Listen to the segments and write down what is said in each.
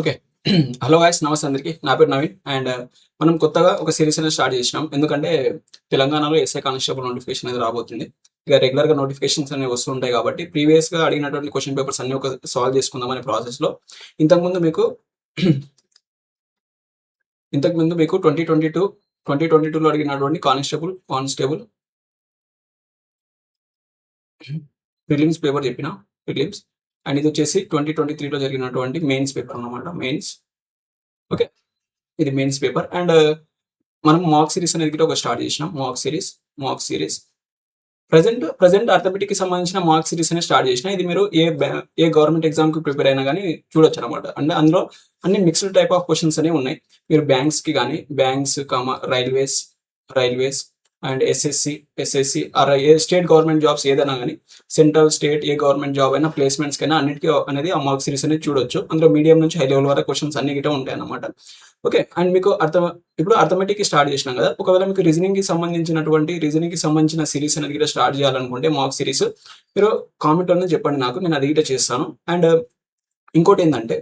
Okay. Hello guys, నమస్తే అందరికి. నా పేరు నవీన్. అండ్ మనం కొత్తగా ఒక సిరీస్ అనేది స్టార్ట్ చేసినాం. ఎందుకంటే తెలంగాణలో ఎస్ఐ కానిస్టేబుల్ నోటిఫికేషన్ అనేది రాబోతుంది. ఇక రెగ్యులర్గా నోటిఫికేషన్స్ అనేవి వస్తుంటాయి కాబట్టి ప్రీవియస్గా అడిగినటువంటి క్వశ్చన్ పేపర్స్ అన్ని ఒక సాల్వ్ చేసుకుందాం అనే ప్రాసెస్లో ఇంతకుముందు మీకు ఇంతకుముందు మీకు 2022లో అడిగినటువంటి కానిస్టేబుల్ ప్రిలిమ్స్ పేపర్ చెప్పిన ప్రిలిమ్స్. అండ్ ఇది వచ్చేసి 2023లో జరిగినటువంటి మెయిన్స్ పేపర్ అన్నమాట. మెయిన్స్. ఓకే, ఇది మెయిన్స్ పేపర్. అండ్ మనం మాక్ సిరీస్ అనేది కూడా ఒక స్టార్ట్ చేసినాం. మాక్ సిరీస్ ప్రజెంట్ అర్థమెటిక్ కి సంబంధించిన మాక్ సిరీస్ అనేది స్టార్ట్ చేసిన. ఇది మీరు ఏ గవర్నమెంట్ ఎగ్జామ్ కి ప్రిపేర్ అయినా కానీ చూడొచ్చు అనమాట. అంటే అందులో అన్ని మిక్స్డ్ టైప్ ఆఫ్ క్వశ్చన్స్ అనేవి ఉన్నాయి. మీరు బ్యాంక్స్ కి కానీ railways and SSC or A state government jobs ఏదైనా కానీ, సెంట్రల్ స్టేట్ ఏ గవర్నమెంట్ జాబ్ అయినా ప్లేస్మెంట్స్ కైనా అన్నిటికీ అనేది ఆ మార్క్ సిరీస్ అనేది చూడొచ్చు. అందులో మీడియం నుంచి హై లెవెల్ వరకు క్వశ్చన్స్ అన్ని గిట్ట ఉంటాయి అన్నమాట. ఓకే. అండ్ మీకు ఇప్పుడు అర్థమెటిక్ స్టార్ట్ చేసినాం కదా. ఒకవేళ మీకు రీజనింగ్ కి సంబంధించిన సిరీస్ అనేది కూడా స్టార్ట్ చేయాలనుకుంటే మాక్ సిరీస్ మీరు కామెంట్ అనేది చెప్పండి నాకు, నేను అది గిట్ట చేస్తాను. అండ్ ఇంకోటి ఏంటంటే,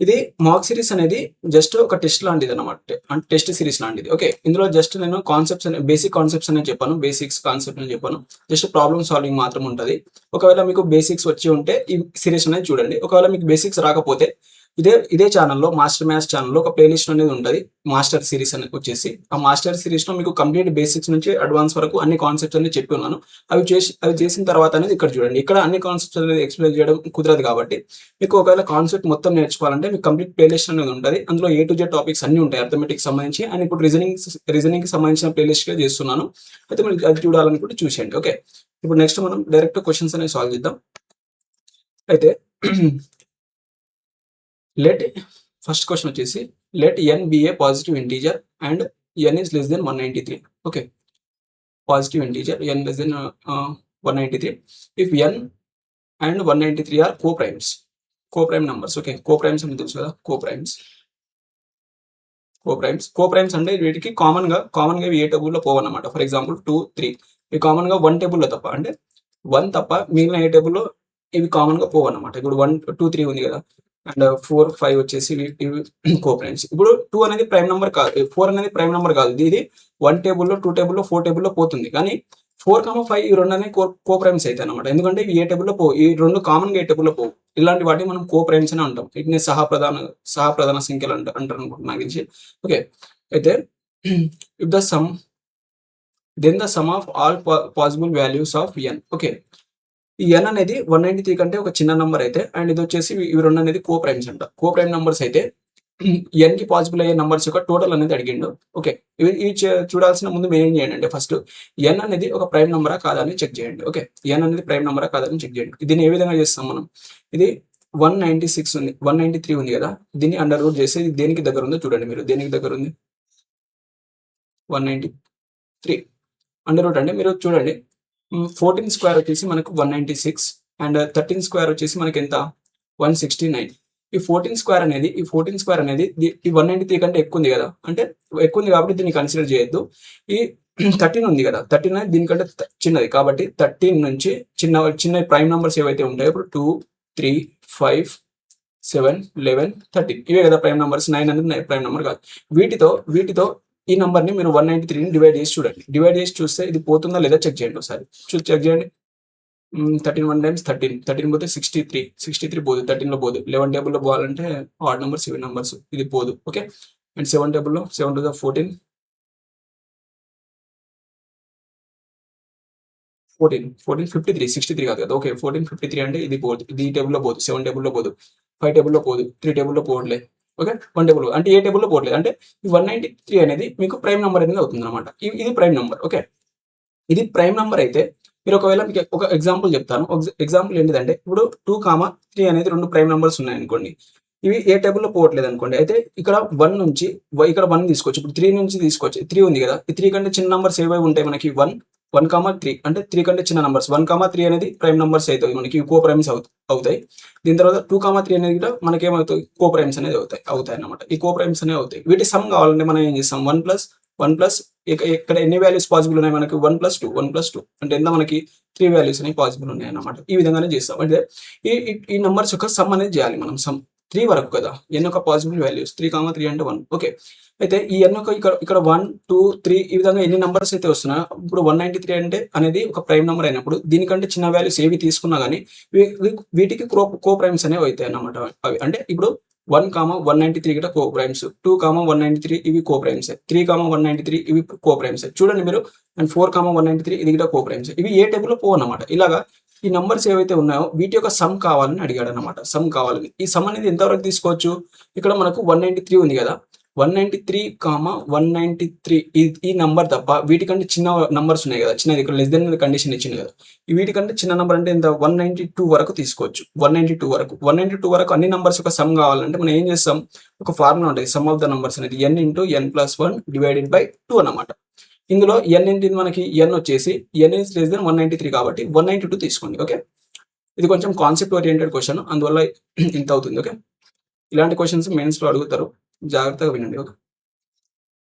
ఇది మాక్ సిరీస్ అనేది జస్ట్ ఒక టెస్ట్ లాంటిది అనమాట. అంటే టెస్ట్ సిరీస్ లాంటిది. ఓకే, ఇందులో జస్ట్ నేను బేసిక్ కాన్సెప్ట్స్ అనేది చెప్పాను. బేసిక్స్ కాన్సెప్ట్ అని చెప్పాను. జస్ట్ ప్రాబ్లమ్ సాల్వింగ్ మాత్రం ఉంటుంది. ఒకవేళ మీకు బేసిక్స్ వచ్చి ఉంటే ఈ సిరీస్ అనేది చూడండి. ఒకవేళ మీకు బేసిక్స్ రాకపోతే ఇదే ఛానల్లో, మాస్టర్ మ్యాథ్స్ ఛానల్లో ఒక ప్లేలిస్ట్ అనేది ఉంటుంది. మాస్టర్ సిరీస్ అనేది వచ్చేసి, ఆ మాస్టర్ సిరీస్లో మీకు కంప్లీట్ బేసిక్స్ నుంచి అడ్వాన్స్ వరకు అన్ని కాన్సెప్ట్స్ అనేది చెప్పి ఉన్నాను. అవి చేసిన తర్వాత అనేది ఇక్కడ చూడండి. ఇక్కడ అన్ని కాన్సెప్ట్స్ అనేది ఎక్స్ప్లెయిన్ చేయడం కుదరదు కాబట్టి మీకు ఒకవేళ కాన్సెప్ట్ మొత్తం నేర్చుకోవాలంటే మీకు కంప్లీట్ ప్లేలిస్ట్ అనేది ఉంటుంది. అందులో A to Z టాపిక్స్ అన్ని ఉంటాయి అర్థమెటిక్ సంబంధించి. అండ్ ఇప్పుడు రీజనింగ్ కి సంబంధించిన ప్లేలిస్ట్ గా చేస్తున్నాను. అయితే మీరు అది చూడాలనుకుంటే చూసేయండి. ఓకే, ఇప్పుడు నెక్స్ట్ మనం డైరెక్ట్ క్వశ్చన్స్ అనేది సాల్వ్ చేద్దాం. అయితే ఫస్ట్ క్వశ్చన్ వచ్చేసి let n be a positive integer and n is less than 193. Okay, positive integer n less than 193 if n and 193 are co-prime numbers. Okay, co-primes అని తెలుసు కదా. co-primes అంటే వీటికి common గా ఏ టేబుల్లో పోవన్నమాట. ఫర్ ఎగ్జాంపుల్ 2, 3 ఇవి common గా 1 టేబుల్లో తప్ప, అంటే 1 తప్ప మిగిలిన ఏ టేబుల్లో ఇవి కామన్ గా పోవన్నమాట. ఇప్పుడు 1, 2, 3 ఉంది కదా. అండ్ 4, 5 వచ్చేసి ఇవి కో-ప్రైమ్స్. ఇప్పుడు 2 అనేది ప్రైమ్ నెంబర్ కాదు, 4 అనేది ప్రైమ్ నెంబర్ కాదు. ఇది 1 టేబుల్లో, 2 టేబుల్లో, 4 టేబుల్లో పోతుంది. కానీ 4, 5 ఈ రెండు అనేది కో-ప్రైమ్స్ అవుతాయి అనమాట. ఎందుకంటే ఇవి ఏ టేబుల్లో పోవు, ఈ రెండు కామన్ గా ఏ టేబుల్లో పోవు. ఇలాంటి వాటిని మనం కో-ప్రైమ్స్ అని అంటాం. వీటిని సహప్రధాన సంఖ్యలు అంటారు అనుకుంటున్నా నాకు తెలిసి. ఓకే, అయితే if the sum then the sum of all possible values of n. Okay, ఈ n అనేది 193 కంటే ఒక చిన్న నంబర్ అయితే, అండ్ ఇది వచ్చేసి ఇవి రెండు అనేది కో-ప్రైమ్స్ అంట. కో-ప్రైమ్ నంబర్స్ అయితే n కి పాసిబుల్ అయ్యే నంబర్స్ యొక్క టోటల్ అనేది అడిగిండు. ఓకే, ఇవి చూడాల్సిన ముందు మీరు ఏం చేయండి అంటే, ఫస్ట్ n అనేది ఒక ప్రైమ్ నంబరా కాదా అని చెక్ చేయండి. ఓకే, n అనేది ప్రైమ్ నంబరా కాదని చెక్ చేయండి. దీన్ని ఏ విధంగా చేస్తాం మనం? ఇది 193 ఉంది కదా. దీన్ని అండర్ రూట్ చేసి ఇది దేనికి దగ్గర ఉందో చూడండి. మీరు దేనికి దగ్గర ఉంది? 193 అండర్ రూట్ అంటే మీరు చూడండి. 14 స్క్వేర్ వచ్చేసి మనకు 196 అండ్ 13 స్క్వేర్ వచ్చేసి మనకి ఎంత? 169. ఈ 14 స్క్వేర్ అనేది ఈ 193 కంటే ఎక్కువ ఉంది కదా. అంటే ఎక్కువ ఉంది కాబట్టి దీన్ని కన్సిడర్ చేయొద్దు. ఈ 13 ఉంది కదా, 13 అనేది దీనికంటే చిన్నది కాబట్టి 13 నుంచి చిన్న ప్రైమ్ నంబర్స్ ఏవైతే ఉంటాయో, ఇప్పుడు 2, 3, 5, 7, 11, 13 ఇవే కదా ప్రైమ్ నంబర్స్. 9 అనేది ప్రైమ్ నంబర్ కాదు. వీటితో ఈ నంబర్ని మీరు 193ని డివైడ్ చేసి చూడండి. డివైడ్ చేసి చూస్తే ఇది పోతుందా లేదా చెక్ చేయండి ఒకసారి. చెక్ చేయండి. 13 1 times 13 పోతే 63 పోదు, 13లో పోదు. 11 టేబుల్లో పోవాలంటే ఆడ్ నెంబర్స్, ఈవెన్ నెంబర్స్, ఇది పోదు. ఓకే, అండ్ 7 టేబుల్లో 7 to the 14 63 కాదు కదా. ఓకే, 53 అంటే ఇది పోదు, ఇది టేబుల్లో పోదు, 7 టేబుల్లో పోదు, 5 టేబుల్లో పోదు, 3 టేబుల్లో పోవట్లేదు. ఓకే, 1 టేబుల్ అంటే ఏ టేబుల్లో పోవట్లేదు. అంటే ఈ 193 అనేది మీకు ప్రైమ్ నెంబర్ అనేది అవుతుంది అనమాట. ఇది ప్రైమ్ నెంబర్. ఓకే, ఇది ప్రైమ్ నెంబర్ అయితే మీరు ఒకవేళ మీకు ఒక ఎగ్జాంపుల్ చెప్తాను. ఎగ్జాంపుల్ ఏంటిదంటే, ఇప్పుడు 2, 3 అనేది రెండు ప్రైమ్ నెంబర్స్ ఉన్నాయి అనుకోండి. ఇవి ఏ టేబుల్లో పోవట్లేదు అనుకోండి. అయితే ఇక్కడ 1 నుంచి ఇక్కడ 1 తీసుకోవచ్చు. ఇప్పుడు 3 నుంచి తీసుకోవచ్చు. 3 ఉంది కదా. ఈ 3 కంటే చిన్న నంబర్స్ ఏవై ఉంటాయి మనకి? 1, 3 అంటే 3 కంటే చిన్న నంబర్స్. 1, 3 అనేది ప్రైమ్ నంబర్స్ అవుతాయి మనకి, కో ప్రైమ్స్ అవుతాయి. దీని తర్వాత 2, 3 అనేది కూడా మనకి ఏమవుతాయి? కో ప్రైమ్స్ అనేది అవుతాయి అన్నమాట. ఈ కో ప్రైమ్స్ అనేవి అవుతాయి. వీటి సమ్ కావాలంటే మనం ఏం చేస్తాం? 1 + 1 ప్లస్ ఇక్కడ ఎన్ని వాల్యూస్ పాసిబుల్ ఉన్నాయి మనకి 1+2 అంటే ఎంత మనకి 3 వాల్యూస్ అనేవి పాసిబుల్ ఉన్నాయి అన్నమాట. ఈ విధంగానే చేస్తాం. అంటే ఈ నంబర్స్ యొక్క సమ్ అనేది చేయాలి మనం. సమ్ 3 వరకు కదా ఎన్ యొక్క పాసిబుల్ వాల్యూస్ 3, 3 అంటే 1. ఓకే, అయితే ఈ ఎన్ యొక్క ఇక్కడ 1, 2, 3 ఈ విధంగా ఎన్ని నంబర్స్ అయితే వస్తున్నాయో ఇప్పుడు 193 అంటే అనేది ఒక ప్రైమ్ నెంబర్ అయినప్పుడు దీనికంటే చిన్న వాల్యూస్ ఏవి తీసుకున్నా కానీ వీటికి కో ప్రైమ్స్ అనేవి అవుతాయి అన్నమాట. అవి అంటే ఇప్పుడు 1, 193 గిట కో ప్రైమ్స్, 2, 193 ఇవి కో ప్రైమ్స్, 3, 193 ఇవి కో ప్రైమ్స్. చూడండి మీరు, అండ్ 4, 193 ఇది గిట కో ప్రైమ్స్. ఇవి ఏ టేబుల్లో పో అన్నమాట. ఇలాగా ఈ నంబర్స్ ఏవైతే ఉన్నాయో వీటి యొక్క సమ్ కావాలని అడిగాడు అనమాట. సమ్ కావాలని. ఈ సమ్ అనేది ఎంతవరకు తీసుకోవచ్చు? ఇక్కడ మనకు 193 ఉంది కదా, 193, 193 ఈ నంబర్ తప్ప వీటికంటే చిన్న నంబర్స్ ఉన్నాయి కదా, చిన్నది ఇక్కడ లెస్ దెన్ కండిషన్ ఇచ్చింది కదా, వీటికంటే చిన్న నంబర్ అంటే ఎంత 192 వరకు తీసుకోవచ్చు. 192 వరకు అన్ని నంబర్స్ యొక్క సమ్ కావాలంటే మనం ఏం చేస్తాం, ఒక ఫార్ములా ఉంటుంది, సమ్ ఆఫ్ ద నంబర్స్ అనేది n/n+1 డివైడెడ్ బై 2 అన్నమాట. ఇందులో n ఏంటి మనకి, n వచ్చేసి n ఇస్ లెస్ దెన్ 193 కాబట్టి 192 తీసుకోండి. ఓకే, ఇది కొంచెం కాన్సెప్ట్ ఓరియంటెడ్ క్వశ్చన్, అందువల్ల ఇంత అవుతుంది. ఓకే, ఇలాంటి క్వశ్చన్స్ మెయిన్స్ లో అడుగుతారు, జాగ్రత్తగా వినండి. ఓకే,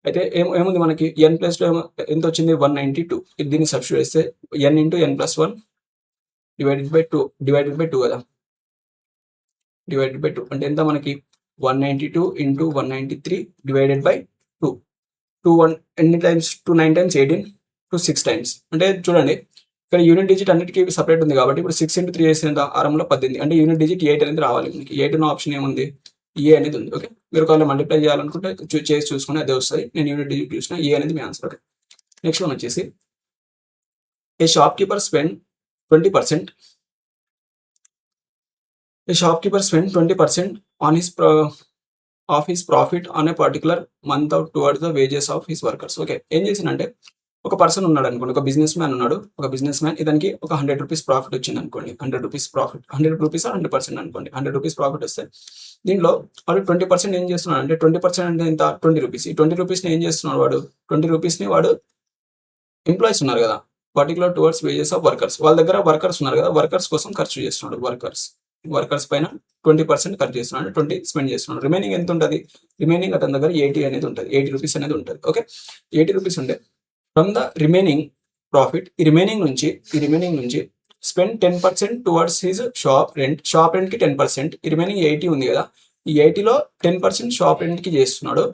అయితే ఏముంది మనకి n ప్లస్ లో ఎంత వచ్చింది 192. దీన్ని సబ్స్టిట్యూట్ చేస్తే n/n+1 డివైడెడ్ బై 2 కదా, డివైడెడ్ బై 2 అంటే ఎంత మనకి 192 × 193 డివైడెడ్ బై 2. 2 ఎన్ని టైమ్స్, 2 9 times 18, 2 6 times. అంటే చూడండి ఇక్కడ యూనిట్ డిజిట్ అన్నిటికీ సపరేట్ ఉంది కాబట్టి ఇప్పుడు 6 × 3 చేస్తే ఎంత, 18 అంటే యూనిట్ డిజిట్ 8 అనేది రావాలి మనకి. 8 ఉన్న ఆప్షన్ ఏముంది, ఏ అనేది ఉంది. ఓకే, మీరు ఒకవేళ మల్టిప్లై చేయాలనుకుంటే చేసి చూసుకుని అదే వస్తుంది. నేను యూనిట్ డిజిట్ చూసిన, ఏ అనేది మీ ఆన్సర్. ఓకే, నెక్స్ట్ వన్ వచ్చేసి a shopkeeper spend 20% on his profit on a particular month out towards the wages of his workers. Okay, ఏం చేసిందంటే ఒక పర్సన్ ఉన్నాడు అనుకోండి, ఒక బిజినెస్ మ్యాన్ ఉన్నాడు. ఒక బిజినెస్ మ్యాన్ ఇతనికి ఒక 100 రూపీస్ ప్రాఫిట్ వచ్చింది అనుకోండి. 100 రూపీస్ ప్రాఫిట్, 100 రూపీస్ 100% అనుకోండి. 100 రూపీస్ ప్రాఫిట్ వస్తే దీంట్లో వాడు 20% ఏం చేస్తున్నాడు అంటే 20% అంటే ఎంత, 20 రూపీస్. ఈ 20 రూపీస్ని ఏం చేస్తున్నాడు వాడు, 20 రూపీస్ని వాడు ఎంప్లాయీస్ ఉన్నారు కదా, particular towards wages of workers, వాళ్ళ దగ్గర వర్కర్స్ ఉన్నారు కదా, వర్కర్స్ కోసం ఖర్చు చేస్తున్నాడు. వర్కర్స్ పైన 20% ఖర్చు చేస్తున్నాడు, 20 స్పెండ్ చేస్తున్నాడు. రిమైనింగ్ ఎంత ఉంటుంది, రిమైనింగ్ అతని దగ్గర 80 అనేది ఉంటుంది, 80 రూపీస్ అనేది ఉంటుంది. ఓకే, 80 రూపీస్ ఉంటే ఫ్రమ్ ద రిమైనింగ్ ప్రాఫిట్, ఈ రిమైనింగ్ నుంచి స్పెండ్ 10% టువర్డ్స్ హిజ్ షాప్ రెంట్కి 10%. ఈ రిమైనింగ్ 80 ఉంది కదా, ఈ 80లో 10% షాప్ రెంట్కి చేస్తున్నాడు.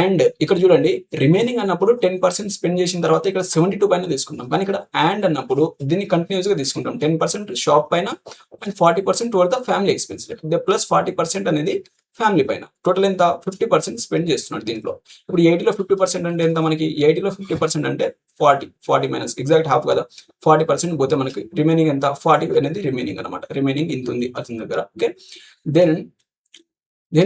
అండ్ ఇక్కడ చూడండి, రిమైనింగ్ అన్నప్పుడు 10% స్పెండ్ చేసిన తర్వాత ఇక్కడ 72 పైన తీసుకుంటాం, కానీ ఇక్కడ అండ్ అన్నప్పుడు దీన్ని కంటిన్యూస్గా తీసుకుంటాం. 10% షాప్ పైన and 40% towards the family expense, plus 40% అనేది ఫ్యామిలీ పైన. టోటల్ ఎంత, 50% స్పెండ్ చేస్తున్నాడు దీంట్లో. ఇప్పుడు 80లో 50% అంటే ఎంత మనకి, 80లో 50% అంటే 40 మైనస్ ఎగ్జాక్ట్ హాఫ్ కదా, 40% పోతే మనకి రిమైనింగ్ ఎంత, 40 అనేది రిమైనింగ్ అనమాట. రిమైనింగ్ ఇంత ఉంది అతని దగ్గర. ఓకే, దెన్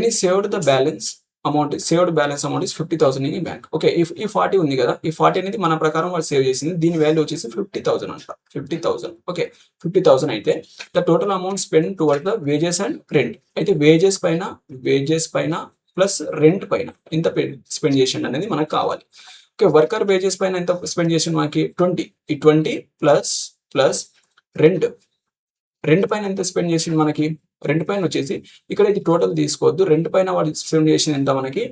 ఈ saved the balance amount is 50,000 in bank. Okay, ఈ 40 ఉంది కదా, ఈ 40 అనేది మన ప్రకారం వాళ్ళు సేవ్ చేసింది, దీని వాల్యూ వచ్చేసి 50,000 అంట. 50,000. ఓకే, 50,000 అయితే the total amount spend towards the wages and rent. అయితే వేజెస్ పైన ప్లస్ రెంట్ పైన ఎంత స్పెండ్ చేసిండు అనేది మనకు కావాలి. ఓకే, వర్కర్ వేజెస్ పైన ఎంత స్పెండ్ చేసిండు మనకి 20. ఈ 20 ప్లస్ రెంట్ పైన ఎంత స్పెండ్ చేసిండు మనకి, రెంట్ పైన వచ్చేసి ఇక్కడ ఇది టోటల్ తీసుకోవద్దు, రెంట్ పైన వాడు స్పెండ్ చేసిన ఎంత మనకి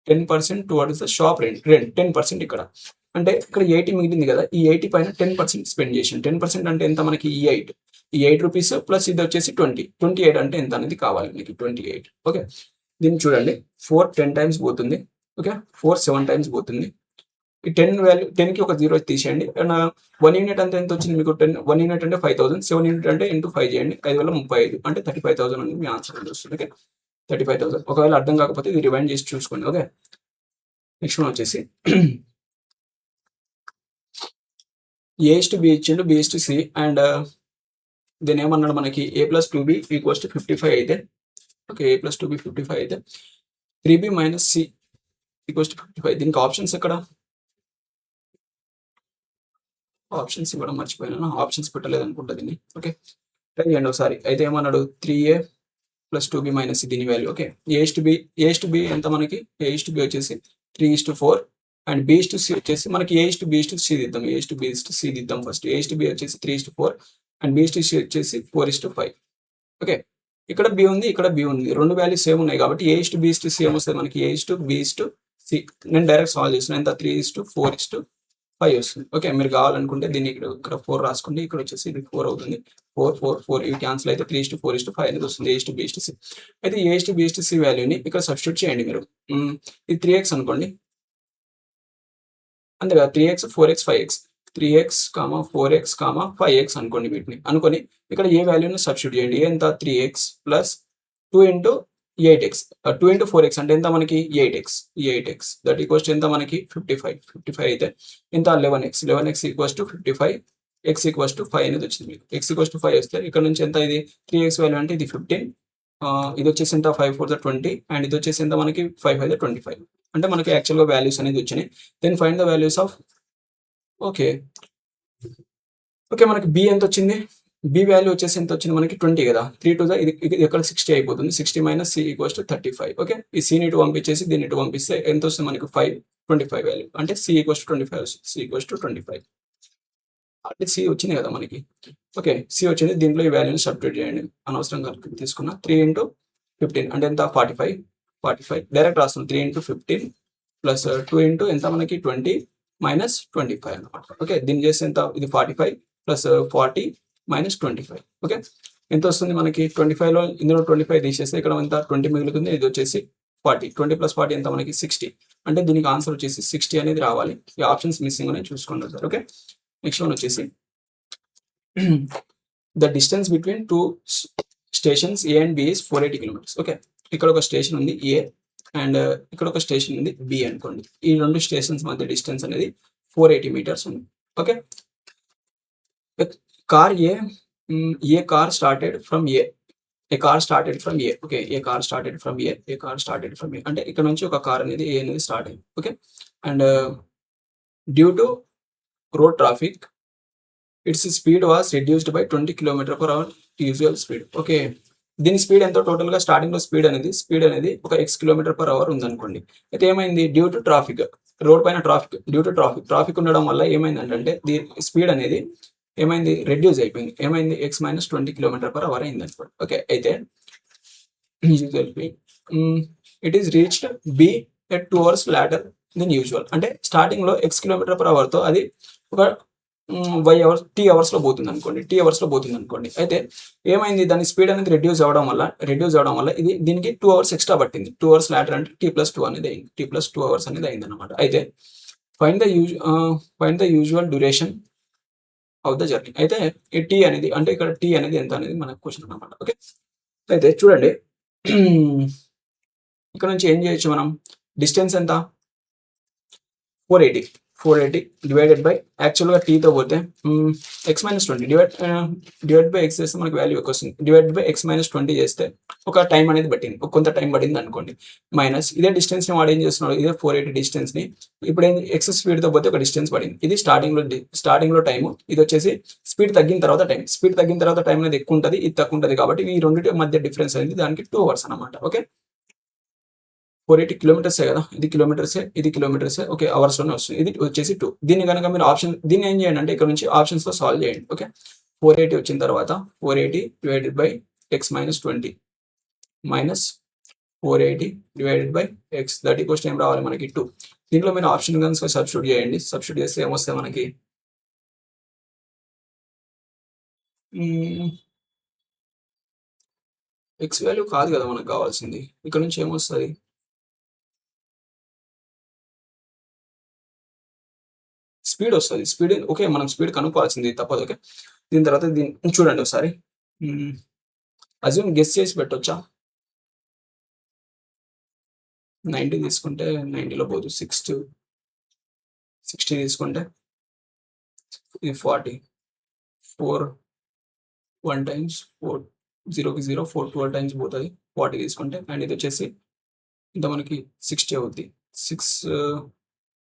10% టువర్డ్స్ ద షాప్ రెంట్ 10% ఇక్కడ. అంటే ఇక్కడ 80 మిగిలింది కదా, ఈ 80 పైన 10% స్పెండ్ చేసిండు. 10% అంటే ఎంత మనకి, ఈ 8 రూపీస్ ప్లస్ ఇది వచ్చేసి 28 అంటే ఎంత అనేది కావాలి మనకి, 28. ఓకే, దీన్ని చూడండి, 4 10 టైమ్స్ పోతుంది. ఓకే, 4 7 టైమ్స్ పోతుంది. ఈ 10 వాల్యూ, 10కి ఒక 0 తీసేయండి. 1 యూనిట్ అంటే ఎంత వచ్చింది మీకు, 1 యూనిట్ అంటే 5,000, 7 యూనిట్ అంటే ఇంటూ 5 చేయండి, 5 వల్ల 35 అంటే 35,000 అనేది మీ ఆన్సర్ వస్తుంది. ఓకే, 35,000. ఒకవేళ అర్థం కాకపోతే ఇది రివైండ్ చేసి చూసుకోండి. ఓకే, నెక్స్ట్ వన్ వచ్చేసి A/B ఇచ్చిండు, B/C అండ్ దీని ఏమన్నాడు మనకి A+2B = 55 అయితే, ఓకే, A+2B 55 అయితే 3B - C = 55. దీనికి ఆప్షన్స్ ఎక్కడ, ఆప్షన్స్ ఇవ్వడం మర్చిపోయినా, ఆప్షన్స్ పెట్టలేదు అనుకుంటా దీన్ని. ఓకే, ట్రై చేయండి ఒకసారి. అయితే ఏమన్నాడు, 3A + 2B - C దీని వాల్యూ. ఓకే, A/B ఎంత మనకి, A/B వచ్చేసి 3:4 అండ్ B/C వచ్చేసి మనకి A/B/C దిద్దాం. A/B/C దిద్దాం first. A/B వచ్చేసి 3:4 అండ్ B/C వచ్చేసి 4:5. ఓకే, ఇక్కడ B ఉంది, ఇక్కడ B ఉంది, రెండు వాల్యూస్ సేమ్ ఉన్నాయి కాబట్టి A/B/C ఏమొస్తుంది మనకి, A/B/C సి నేను డైరెక్ట్ సాల్వ్ చేస్తున్నాను. ఎంత 3:4:5 వస్తుంది. ఓకే, మీరు కావాలనుకుంటే దీన్ని ఇక్కడ 4 రాసుకోండి. ఇక్కడ వచ్చేసి ఇది 4 అవుతుంది. 4, 4, 4 ఇవి క్యాన్సిల్ అయితే 3:4:5 అనేది వస్తుంది. A:B:C. అయితే A:B:C వాల్యూని ఇక్కడ సబ్స్టిట్యూట్ చేయండి మీరు. ఇది 3x అనుకోండి, అంతే కదా, 3x 4x 5x 3x 4x 5x అనుకోండి. వీటిని అనుకొని ఇక్కడ ఏ వాల్యూని సబ్స్టిట్యూట్ చేయండి. ఎంత 3x plus 2 into 8x 2 into 4x అంటే ఎంత మనకి 8x దట్ ఈక్వల్స్ ఎంత మనకి 55 అయితే ఎంత 11x equals to 55 x equals to 5 అనేది వచ్చింది. మీకు x ఈక్వల్స్ టు 5 వస్తే ఇక్కడ నుంచి ఎంత ఇది 3x వాల్యూ అంటే ఇది 15, ఇది వచ్చేసి ఎంత 5 4 20 అండ్ ఇది వచ్చేసి ఎంత మనకి 5 5 25 అంటే మనకి యాక్చువల్గా వాల్యూస్ అనేది వచ్చినాయి. Then find the values of okay మనకి b ఎంత వచ్చింది, b వాల్యూ వచ్చేసి ఎంత వచ్చింది మనకి 20 కదా, 3 2 ఇది ఎక్కడ 60 అయిపోతుంది. 60 minus c equals to 35. Okay, ఈ c ని ఇటు పంపించేసి దీన్ని ఇటు పంపిస్తే ఎంత వస్తుంది మనకి 25 వాల్యూ అంటే c ఈక్వల్స్ టు 25 వస్తుంది. c ఈక్వల్స్ టు 25 అంటే c వచ్చింది కదా మనకి. ఓకే, c వచ్చింది, దీంట్లో ఈ వాల్యూని సబ్స్టిట్యూట్ చేయండి. అనవసరంగా తీసుకున్నా 3 ఇంటూ 15 అంటే ఎంత 45 డైరెక్ట్ రాస్తున్నాం. 3 ఇంటూ 15 ప్లస్ 2 ఇంటూ ఎంత మనకి 20 మైనస్ 25 అనమాట. ఓకే, దీన్ని చేస్తే ఎంత ఇది 45 ప్లస్ 40 మైనస్ 25. ఓకే, ఎంత వస్తుంది మనకి 25లో ఇందులో 25 తీసేస్తే ఇక్కడ ఎంత 20 మిగులుతుంది. ఇది వచ్చేసి 40 20 ప్లస్ 40 ఎంత మనకి 60 అంటే దీనికి ఆన్సర్ వచ్చేసి 60 అనేది రావాలి. ఈ ఆప్షన్స్ మిస్సింగ్ అనేది చూసుకోండి సార్. ఓకే, నెక్స్ట్ వన్ వచ్చేసి the distance between 2 stations A and B is 480 kilometres. Okay, ఇక్కడ ఒక స్టేషన్ ఉంది A అండ్ ఇక్కడ ఒక స్టేషన్ ఉంది B అనుకోండి. ఈ రెండు స్టేషన్స్ మధ్య డిస్టెన్స్ అనేది 480 మీటర్స్ ఉంది. Okay, car a car started from A car started from A. Okay, a car started from A అంటే ఇక్కడ నుంచి ఒక కార్ అనేది ఏ అనేది స్టార్ట్ అయింది. Okay, and due to road traffic it's speed was reduced by 20 km/h usual speed. Okay, దీని speed ఎంతో total గా స్టార్టింగ్ లో స్పీడ్ అనేది ఒక x km/h ఉంది అనుకోండి. అయితే ఏమైంది డ్యూ టు ట్రాఫిక్, రోడ్ పైన ట్రాఫిక్ ఉండడం వల్ల ఏమైందంటే దీని స్పీడ్ అనేది ఏమైంది రెడ్యూస్ అయిపోయింది. ఏమైంది x - 20 km/h అయింది అనుకోండి. ఓకే, అయితే it is reached B at 2 hours later than usual అంటే స్టార్టింగ్ లో x km/h తో అది ఒక t hours లో పోతుంది అనుకోండి. అయితే ఏమైంది దాని స్పీడ్ అనేది రెడ్యూస్ అవడం వల్ల ఇది దీనికి 2 hours ఎక్స్ట్రా పట్టింది. 2 hours later అంటే t+2 అనేది అయింది. t+2 hours అనేది అయింది అనమాట. అయితే find the usual duration of the journey. అయితే ఈ t అనేది అంటే ఇక్కడ t అనేది ఎంత అనేది మనకు క్వశ్చన్ అనమాట. ఓకే, అయితే చూడండి ఇక్కడ నుంచి ఏం చేయొచ్చు మనం, డిస్టెన్స్ ఎంత 480 డివైడెడ్ బై యాక్చువల్గా టీతో పోతే x - 20 డివైడ్ బై x చేస్తే మనకి వాల్యూ ఎక్కువ వస్తుంది. డివైడ్ బై x - 20 చేస్తే ఒక టైం అనేది పట్టింది, కొంత టైం పడింది అనుకోండి. మైనస్ ఇదే డిస్టెన్స్ని వాడు ఏం చేస్తున్నాడు, ఇదే 480 డిస్టెన్స్ని ఇప్పుడు ఏం x స్పీడ్తో పోతే ఒక డిస్టెన్స్ పడింది. ఇది స్టార్టింగ్లో టైము, ఇది వచ్చేసి స్పీడ్ తగ్గిన తర్వాత టైం అనేది ఎక్కువ ఉంటుంది, ఇది తక్కువ ఉంటుంది. కాబట్టి ఈ రెండింటి మధ్య డిఫరెన్స్ అనేది దానికి 2 hours అనమాట. ఓకే, 480 కిలోమీటర్సే కదా, ఇది కిలోమీటర్సే. ఓకే, అవర్స్ లోనే వస్తుంది. ఇది వచ్చేసి 2. దీన్ని కనుక మీరు దీన్ని ఏం చేయండి అంటే ఇక్కడ నుంచి ఆప్షన్స్ తో సాల్వ్ చేయండి. ఓకే, 480 వచ్చిన తర్వాత 480 divided by x - 20 minus 480 divided by x that equals ఏం రావాలి మనకి 2. దీంట్లో మీరు ఆప్షన్ కనుక సబ్స్టిట్యూట్ చేయండి. సబ్స్టిట్యూట్ చేస్తే ఏమొస్తాయి మనకి x వాల్యూ కాదు కదా మనకు కావాల్సింది. ఇక్కడ నుంచి ఏమొస్తుంది స్పీడ్ వస్తుంది. ఓకే, మనం స్పీడ్ కనుక్కోవాల్సింది తప్పదు. ఓకే, దీని తర్వాత దీన్ని చూడండి ఒకసారి. అజ్యూమ్ గెస్ చేసి పెట్టొచ్చా, 90 తీసుకుంటే 90లో పోదు, 60 తీసుకుంటే ఇది 40 4 1 టైమ్స్ 4 0కి 0 4 12 టైమ్స్ పోతుంది. 40 తీసుకుంటే అండ్ ఇది వచ్చేసి ఇంత మనకి 60 అవుద్ది. 6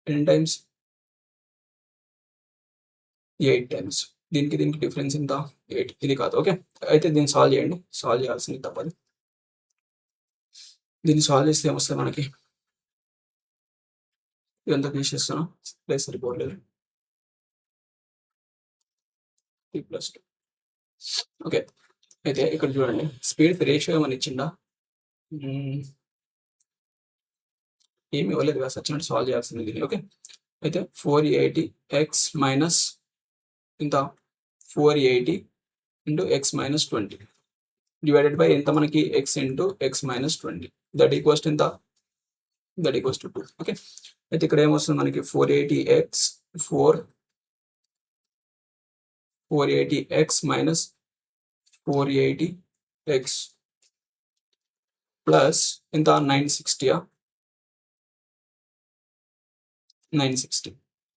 10 టైమ్స్ 8 టైమ్స్, దీనికి డిఫరెన్స్ ఎంత 8, ఇది కాదు. ఓకే, అయితే దీన్ని సాల్వ్ చేయండి. సాల్వ్ చేయాల్సింది తప్పదు. దీన్ని సాల్వ్ చేస్తే ఏమొస్తుంది మనకి, ఇదంతా తీసేస్తున్నా, ప్లేస్ సరిపోవట్లేదు. t+2. ఓకే, అయితే ఇక్కడ చూడండి స్పీడ్ రేషియో ఏమని ఇచ్చిందా, ఏమి ఇవ్వలేదు కదా, సచ్చినట్టు సాల్వ్ చేయాల్సింది దీన్ని. ఓకే, అయితే 480x మైనస్ ఇంత 480 into X minus 20 divided by ఎంత మనకి X into X minus 20 that equals ఎంత, దట్ ఈక్వల్స్ టు 2. ఓకే, అయితే ఇక్కడ ఏమొస్తుంది మనకి 480x మైనస్ 480x ప్లస్ ఎంత 960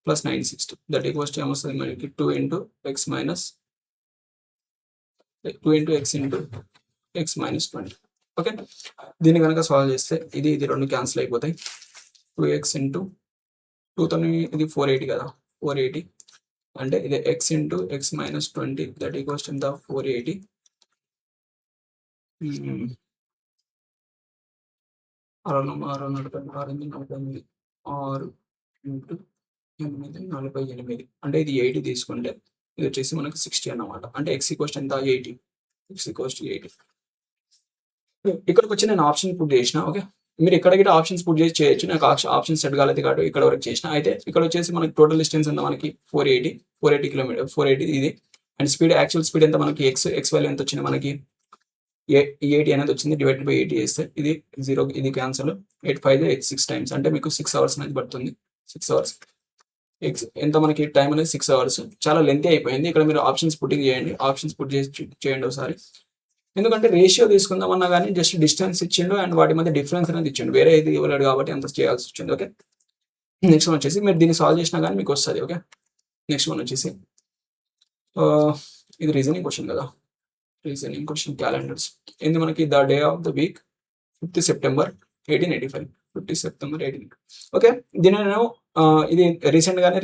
ప్లస్ 960 దట్ ఈక్వల్స్ టు ఏమొస్తుంది మనకి 2 into X minus 2 into X into X minus 20. Okay, దీన్ని కనుక సాల్వ్ చేస్తే ఇది రెండు క్యాన్సిల్ అయిపోతాయి. 2x ఇంటూ 2తో ఇది 480 కదా, 480 అంటే ఇది X into X minus 20 that equals to ఎంత 480 6 ఇంటూ 8 48 అంటే ఇది 80 తీసుకుంటే ఇది వచ్చేసి మనకు 60 అన్నమాట. అంటే ఎక్స్ ఈక్వల్స్ ఎంత 80, ఎక్స్ ఈక్వల్స్ టు 80. ఇక్కడికి వచ్చి నేను ఆప్షన్ పుట్ చేసిన. ఓకే, మీరు ఇక్కడ గిట్ట ఆప్షన్స్ పుట్ చేసి చేయొచ్చు. నాకు ఆప్షన్ సెట్ కాలేదు కాబట్టి ఇక్కడ వరకు చేసిన. అయితే ఇక్కడ వచ్చేసి మనకి టోటల్ డిస్టెన్స్ ఎంత మనకి 480 కిలోమీటర్ 480 ఇది. అండ్ స్పీడ్ యాక్చువల్ స్పీడ్ ఎంత మనకి ఎక్స్ వాల్యూ ఎంత వచ్చింది మనకి 80 అనేది వచ్చింది. డివైడెడ్ బై 80 చేస్తే ఇది 0, ఇది క్యాన్సల్. 8 5 6 టైమ్స్ అంటే మీకు 6 అవర్స్ అనేది పడుతుంది. 6 అవర్స్ ఎక్స్ ఎంత మనకి టైం అనేది 6 అవర్స్. చాలా లెంతీ అయిపోయింది. ఇక్కడ మీరు ఆప్షన్స్ పుట్టింగ్ చేయండి, ఆప్షన్స్ పుట్ చేసి చేయండి ఒకసారి. ఎందుకంటే రేషియో తీసుకుందామన్నా కానీ జస్ట్ డిస్టెన్స్ ఇచ్చిండు అండ్ వాటి మధ్య డిఫరెన్స్ అనేది ఇచ్చిండు, వేరే ఇది ఇవ్వలేడు కాబట్టి అంత చేయాల్సి వచ్చింది. ఓకే, నెక్స్ట్ వన్ వచ్చేసి మీరు దీన్ని సాల్వ్ చేసినా కానీ మీకు వస్తుంది. ఓకే, నెక్స్ట్ వన్ వచ్చేసి ఇది రీజనింగ్ క్వశ్చన్ కదా, రీజనింగ్ క్వశ్చన్ క్యాలెండర్స్. ఏంది మనకి the day of the week 5th September 1885, 5th September 18. Okay, దీని నేను ఇది రీసెంట్ గానే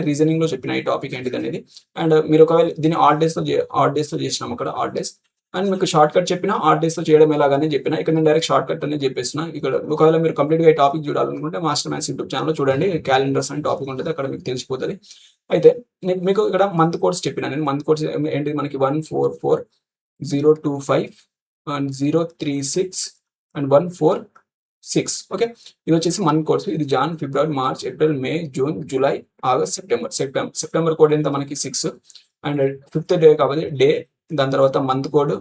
రీజనింగ్ లో చెప్పిన ఈ టాపిక్ ఏంటిది అనేది. అండ్ మీరు ఒకవేళ దీన్ని ఆడ్ డేస్ తో చేసినాం అక్కడ ఆడ్ డేస్. అండ్ మీకు షార్ట్ కట్ చెప్పిన ఆడ్ డేస్ తో చేయడం ఎలాగానే చెప్పిన. ఇక్కడ నేను డైరెక్ట్ షార్ట్ కట్ అనేది చెప్పేసిన. ఇక్కడ ఒకవేళ మీరు కంప్లీట్ గా ఈ టాపిక్ చూడాలనుకుంటే మాస్టర్ మ్యాథ్స్ యూట్యూబ్ ఛానల్ చూడండి, క్యాలెండర్స్ అనే టాపిక్ ఉంటుంది, అక్కడ మీకు తెలిసిపోతుంది. అయితే మీకు ఇక్కడ మంత్ కోడ్స్ చెప్పిన. నేను మంత్ కోడ్స్ ఏంటి మనకి 144,025 అండ్ 036 అండ్ 146. ఓకే, ఇది వచ్చేసి మంత్ కోడ్స్. ఇది Jan, February, March, April, May, June, July, August, September code ఎంత మనకి 6 అండ్ 5th డే కాబట్టి డే, దాని తర్వాత month code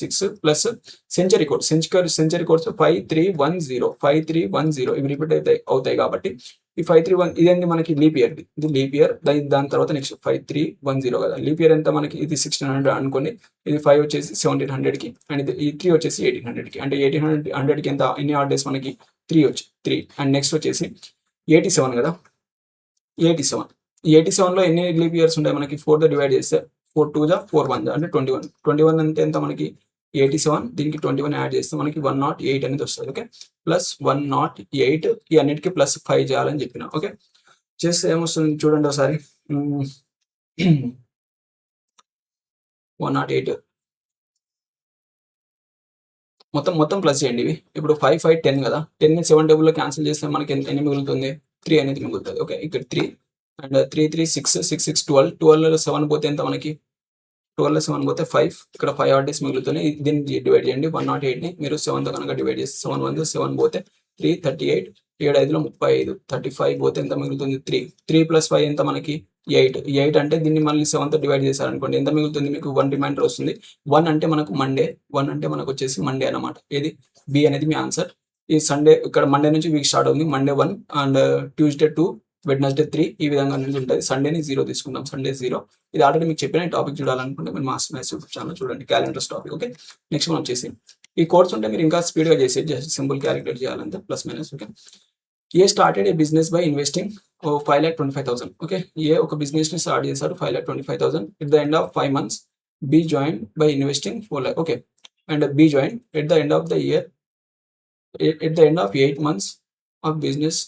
6 plus century codes 5310 ఇవి రిపీట్ అవుతాయి కాబట్టి ఈ 531 ఇదేంటి మనకి లీప్ ఇయర్, ఇది లీప్ ఇయర్. దాని తర్వాత నెక్స్ట్ 5310 కదా, లీప్ ఇయర్ ఎంత మనకి ఇది 1600 అనుకోండి, ఇది 5 వచ్చేసి 1700కి అండ్ ఇది 3 వచ్చేసి 1800కి. అంటే 1800కి ఎంత ఎన్ని ఆడ్ డేస్ మనకి 3 అండ్ నెక్స్ట్ వచ్చేసి 87 కదా, 87లో ఎన్ని లీప్ ఇయర్స్ ఉంటాయి మనకి 4తో డివైడ్ చేస్తే 4 2 4 1 అంటే 21 అంటే ఎంత మనకి 87, దీనికి 21 యాడ్ చేస్తే మనకి 108 అనేది వస్తుంది. ఓకే, ప్లస్ 108 ఈ అన్నిటికీ ప్లస్ 5 చేయాలని చెప్పిన. ఓకే, చేస్తే ఏమొస్తుంది చూడండి ఒకసారి. 108 మొత్తం ప్లస్ చేయండి ఇవి. ఇప్పుడు 5 5 10 కదా, 10 7 టేబుల్లో క్యాన్సిల్ చేస్తే మనకి ఎన్ని మిగులుతుంది 3 అనేది మిగులుతుంది. ఓకే, ఇక్కడ 3 అండ్ 3 3 6 6 6 12 7 పోతే ఎంత మనకి 12 7 పోతే 5, ఇక్కడ 5 ఆడ్ డేస్ మిగులుతున్నాయి. దీన్ని డివైడ్ చేయండి 108ని మీరు 7తో కనుక డివైడ్ చేస్తే 7 1 7 పోతే 3 38, 7 5లో 35, 35 పోతే ఎంత మిగులుతుంది 3 ప్లస్ 5 ఎంత మనకి 8 అంటే దీన్ని మళ్ళీ 7తో డివైడ్ చేశారనుకోండి ఎంత మిగులుతుంది మీకు 1 రిమైండర్ వస్తుంది. 1 అంటే మనకు మండే, 1 అంటే మనకు వచ్చేసి మండే అనమాట. ఇది బి అనేది మీ ఆన్సర్. ఈ సండే ఇక్కడ మండే నుంచి వీక్ స్టార్ట్ అవుతుంది. మండే 1 అండ్ ట్యూస్డే 2, వెడ్నెస్డే 3 ఈ విధంగా అనేది ఉంటుంది. సండేని 0 తీసుకుందాం, సండే 0. ఇది ఆల్రెడీ మీకు చెప్పిన టాపిక్ చూడాలనుకుంటే మీరు మాస్టర్ మ్యాథ్స్ యూట్యూబ్ ఛానల్ చూడండి, క్యాలెండర్స్ టాపిక్. ఓకే, నెక్స్ట్ మనం వచ్చేసి ఈ కోర్స్ ఉంటే మీరు ఇంకా స్పీడ్గా చేసేది, జస్ట్ సింపుల్ క్యాలిక్యులేట్ చేయాలంటే plus minus. Okay, A started a business by investing 5,25,000. Okay, A ఒక బిజినెస్ ని స్టార్ట్ చేశారు 5,25,000. At the end of 5 months B join by investing 4 lakh. Okay, and B join at the end of the year, at the end of 8 months of business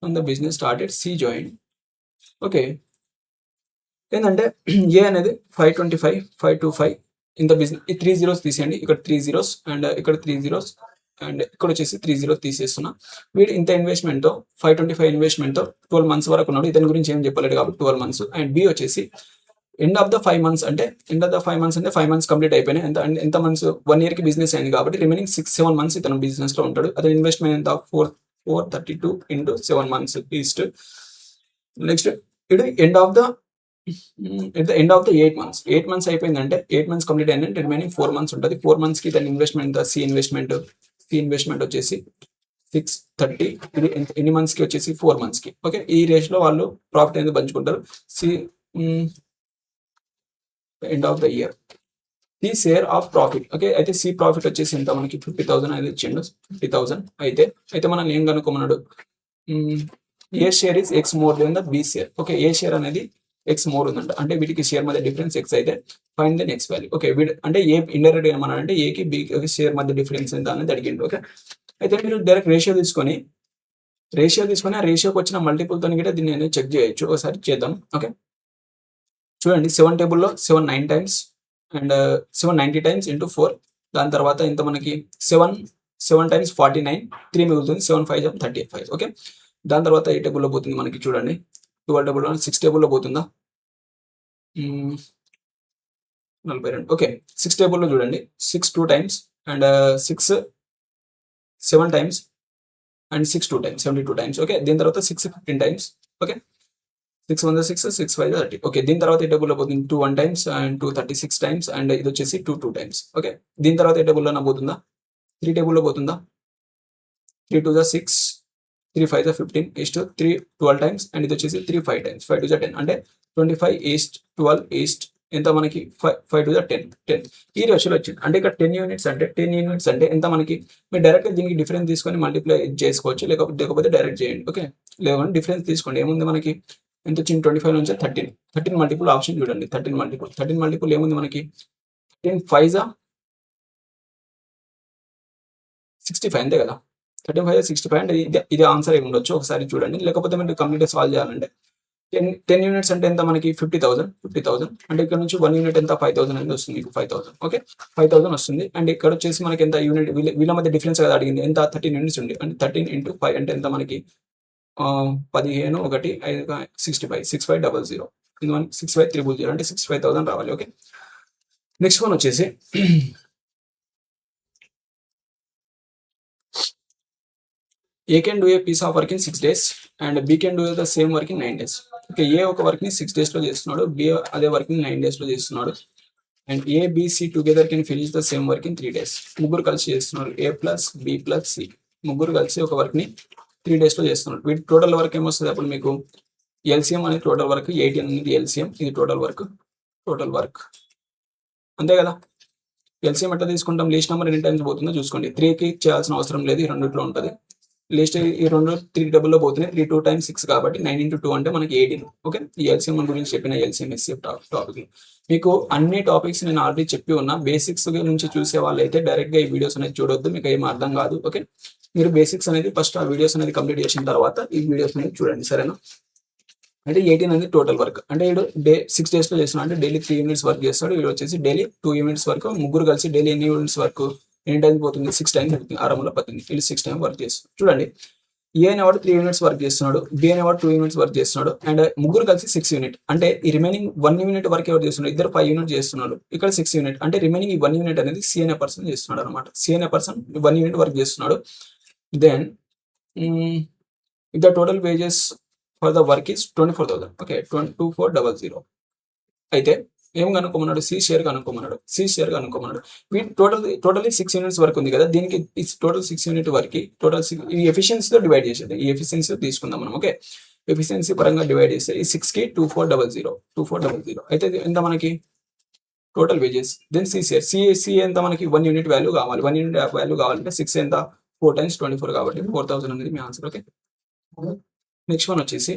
on the business started, C joined. Okay, ఏంటంటే ఏ అనేది 525 525 in the business. ఈ 3 zeros తీసేయండి, ఇక్కడ 3 zeros and ఇక్కడ 3 zeros and ఇక్కడ వచ్చేసి 3 zeros తీసేస్తున్నా. వీడు ఇంత ఇన్వెస్ట్మెంట్తో 525 ఇన్వెస్ట్మెంట్తో 12 months వరకు ఉన్నాడు. ఇతని గురించి ఏం చెప్పలేదు కాబట్టి 12 months. అండ్ బి వచ్చేసి ఎండ్ ఆఫ్ ద 5 మంత్స్ అంటే 5 మంత్స్ కంప్లీట్ అయిపోయినాయి. ఎంత మంత్స్ 1 ఇయర్‌కి బిజినెస్ అయింది కాబట్టి రిమైనింగ్ 6-7 మంత్స్ ఇతను బిజినెస్‌లో ఉంటాడు. అతని ఇన్వెస్ట్‌మెంట్ ఎంత 432 ఇంటూ 7 మంత్స్ ఈస్ట్. నెక్స్ట్ ఇది end of the 8 months. 8 months అయిపోయిందంటే 8 మంత్స్ కంప్లీట్ అయిందంటే రిమైనింగ్ 4 మంత్స్ ఉంటుంది. 4 మంత్స్‌కి ఇతని ఇన్వెస్ట్‌మెంట్ సి ఇన్వెస్ట్‌మెంట్ వచ్చేసి 630. ఇది ఎన్ని మంత్స్‌కి వచ్చేసి 4 మంత్స్‌కి. ఓకే, ఈ రేషియోలో వాళ్ళు ప్రాఫిట్ అనేది పంచుకుంటారు. C end of the year C share of profit. Okay, అయితే సి ప్రాఫిట్ వచ్చేసి ఎంత మనకి 50,000 అనేది ఇచ్చిండు. 50,000 అయితే మనం ఏం కనుక్కోమన్నాడు, A share is X more than the B share. Okay, A share అనేది ఎక్స్ మోర్ ఉందంట, అంటే వీటికి షేర్ మధ్య డిఫరెన్స్ ఎక్స్ అయితే find the next value. Okay, అంటే ఏ ఇండైరెక్ట్ ఏమన్నాడంటే ఏకి బి షేర్ మధ్య డిఫరెన్స్ ఎంత అనేది అడిగిండు. ఓకే, అయితే మీరు డైరెక్ట్ రేషియో తీసుకొని ఆ రేషియోకి వచ్చిన మల్టిపుల్తో కూడా దీన్ని నేను చెక్ చేయొచ్చు. ఒకసారి చేద్దాం. ఓకే, చూడండి 7 టేబుల్లో 7 9 టైమ్స్ అండ్ 790 టైమ్స్ ఇంటూ 4. దాని తర్వాత ఇంత మనకి 7 టైమ్స్ 49, 3 మిగులుతుంది. 7 5 35. ఓకే, దాని తర్వాత ఏ టేబుల్లో పోతుంది మనకి చూడండి, 12 టేబుల్లో 6 టేబుల్లో పోతుందా, 42. ఓకే, 6 టేబుల్లో చూడండి 6 2 times and 6 7 times and 6 2 times 72 times. Okay, దీని తర్వాత 6 15 టైమ్స్. ఓకే, 6 1 6 6 5 30. ఓకే, దీని తర్వాత ఏ టేబుల్లో పోతుంది 2 1 టైమ్స్ అండ్ 2 36 టైమ్స్ అండ్ ఇది వచ్చేసి 2 2 టైమ్స్. ఓకే, దీని తర్వాత ఏ టేబుల్లో పోతుందా, 3 టేబుల్లో పోతుందా, 3 2 6 3 5 15 ఈస్ట్ 3 12 టైమ్స్ అండ్ ఇది వచ్చేసి 3 5 టైమ్స్ 5 2 10 అంటే 25 ఈస్ట్ 12 ఈస్ట్ ఎంత మనకి 5 2 10 ఈ రేషియోలో వచ్చింది. అంటే ఇక్కడ 10 యూనిట్స్ అంటే ఎంత మనకి, మీరు డైరెక్ట్గా దీనికి డిఫరెన్స్ తీసుకొని మల్టిప్లై చేసుకోవచ్చు, లేకపోతే డైరెక్ట్ చేయండి. ఓకే, లేకపోతే డిఫరెన్స్ తీసుకోండి. ఏముంది మనకి ఎంత వచ్చింది, 25 నుంచి 13 మల్టిపుల్ ఆప్షన్ చూడండి. 13 మల్టిపుల్ ఏముంది మనకి, 13 5 65 అంతే కదా, 13 5 65 అంటే ఇది ఆన్సర్ ఏమి ఉండొచ్చు ఒకసారి చూడండి. లేకపోతే మీరు కంప్లీట్గా సాల్వ్ చేయాలంటే 10 యూనిట్స్ అంటే ఎంత మనకి 50,000 అంటే ఇక్కడ నుంచి 1 యూనిట్ ఎంత 5,000 అనేది వస్తుంది మీకు 5,000. ఓకే, 5,000 వస్తుంది. అండ్ ఇక్కడ వచ్చేసి మనకి ఎంత యూనిట్, వీళ్ళ మధ్య డిఫరెన్స్ కదా అడిగింది, ఎంత 13 యూనిట్స్ ఉంది. అంటే 13 ఇంటూ 5 అంటే ఎంత మనకి 15 1 5 65 6500 65,300 అంటే 65,000 రావాలి. ఓకే, నెక్స్ట్ వన్ వచ్చేసి A can do a piece of work in 6 days and B can do the same work in 9 days. Okay, A ఒక వర్క్ ని 6 days లో చేస్తున్నాడు, బి అదే వర్క్ ని 9 days లో చేస్తున్నాడు. And A BC together can finish the same work in 3 days. ముగ్గురు కలిసి చేస్తున్నారు, A plus B plus C. ముగ్గురు కలిసి ఒక వర్క్ ని 3 days లో చేస్తున్నారు. వీటి టోటల్ వర్క్ ఏమొస్తుంది అప్పుడు మీకు, ఎల్సిఎం అనేది టోటల్ వర్క్, 18 అనేది ఎల్సిఎం, ఇది టోటల్ వర్క్ అంతే కదా. ఎల్సిఎం ఎట్లా తీసుకుంటాం, లీస్ట్ నెంబర్ ఎన్ని టైమ్స్ పోతుందో చూసుకోండి. 3కి చేయాల్సిన అవసరం లేదు, ఈ రెండిట్లో ఉంటుంది. లీస్ట్ ఈ 3 టేబుల్లో పోతున్నాయి. 3 2 times 6 కాబట్టి 9 into 2 అంటే మనకి 18. ఓకే, ఈ ఎల్సిఎం గురించి చెప్పిన ఎల్సిఎం ఎస్సిఎఫ్ టాపిక్ మీకు అన్ని టాపిక్స్ నేను ఆల్రెడీ చెప్పి ఉన్నా. బేసిక్స్ నుంచి చూసే వాళ్ళు అయితే డైరెక్ట్గా ఈ వీడియోస్ అనేది చూడొద్దు, మీకు ఏం అర్థం కాదు. ఓకే, మీరు బేసిక్స్ అనేది ఫస్ట్ ఆ వీడియోస్ అనేది కంప్లీట్ చేసిన తర్వాత ఈ వీడియోస్ అనేది చూడండి, సరేనా. అంటే 18 అనేది టోటల్ వర్క్, అంటే వీడు 6 days లో చేస్తున్నాడు, అంటే డైలీ 3 యూనిట్స్ వర్క్ చేస్తాడు. వీడు వచ్చేసి డైలీ 2 యూనిట్స్ వర్క్. ముగ్గురు కలిసి డైలీ ఎన్ని యూనిట్స్ వర్క్, ఎన్ని టైమ్స్ పోతుంది, 6 టైమ్స్ పోతుంది. 6 18 వీళ్ళు 6 టైమ్స్ వర్క్ చేస్తారు. చూడండి, ఏ అనేవాడు 3 యూనిట్స్ వర్క్ చేస్తున్నాడు, బి అనేవాడు 2 యూనిట్స్ వర్క్ చేస్తున్నాడు. అండ్ ముగ్గురు కలిసి 6 యూనిట్, అంటే ఈ రిమైనింగ్ 1 యూనిట్ వర్క్ ఎవరు చేస్తున్నాడు, ఇద్దరు 5 యూనిట్ చేస్తున్నాడు. ఇక్కడ 6 యూనిట్, అంటే రిమైనింగ్ ఈ 1 యూనిట్ అనేది సి అనే పర్సన్ చేస్తున్నాడు అనమాట. సి అనే పర్సన్ 1 యూనిట్ వర్క్ చేస్తున్నాడు. Then the total wages for the work is 24,000. Okay, 2400. అయితే ఏం కనుక్కోమన్నాడు, సి షేర్ కనుక్కోమన్నాడు. వీటి టోటల్లీ 6 యూనిట్స్ వర్క్ ఉంది కదా, దీనికి టోటల్ 6 యూనిట్ వర్క్ టోటల్ ఈ ఎఫిషియన్సీతో డివైడ్ చేసేది. ఈ ఎఫిషియన్సీ తీసుకుందాం మనం. ఓకే, ఎఫిషియన్సీ పరంగా డివైడ్ చేస్తే ఈ 6కి 2400 అయితే ఎంత మనకి total wages. Then C share, C ఎంత మనకి 1 యూనిట్ వాల్యూ కావాలి. 1 యూనిట్ వాల్యూ కావాలంటే 6 ఎంత 4 times 24 కాబట్టి 4,000 అనేది మీ ఆన్సర్. ఓకే, నెక్స్ట్ వన్ వచ్చేసి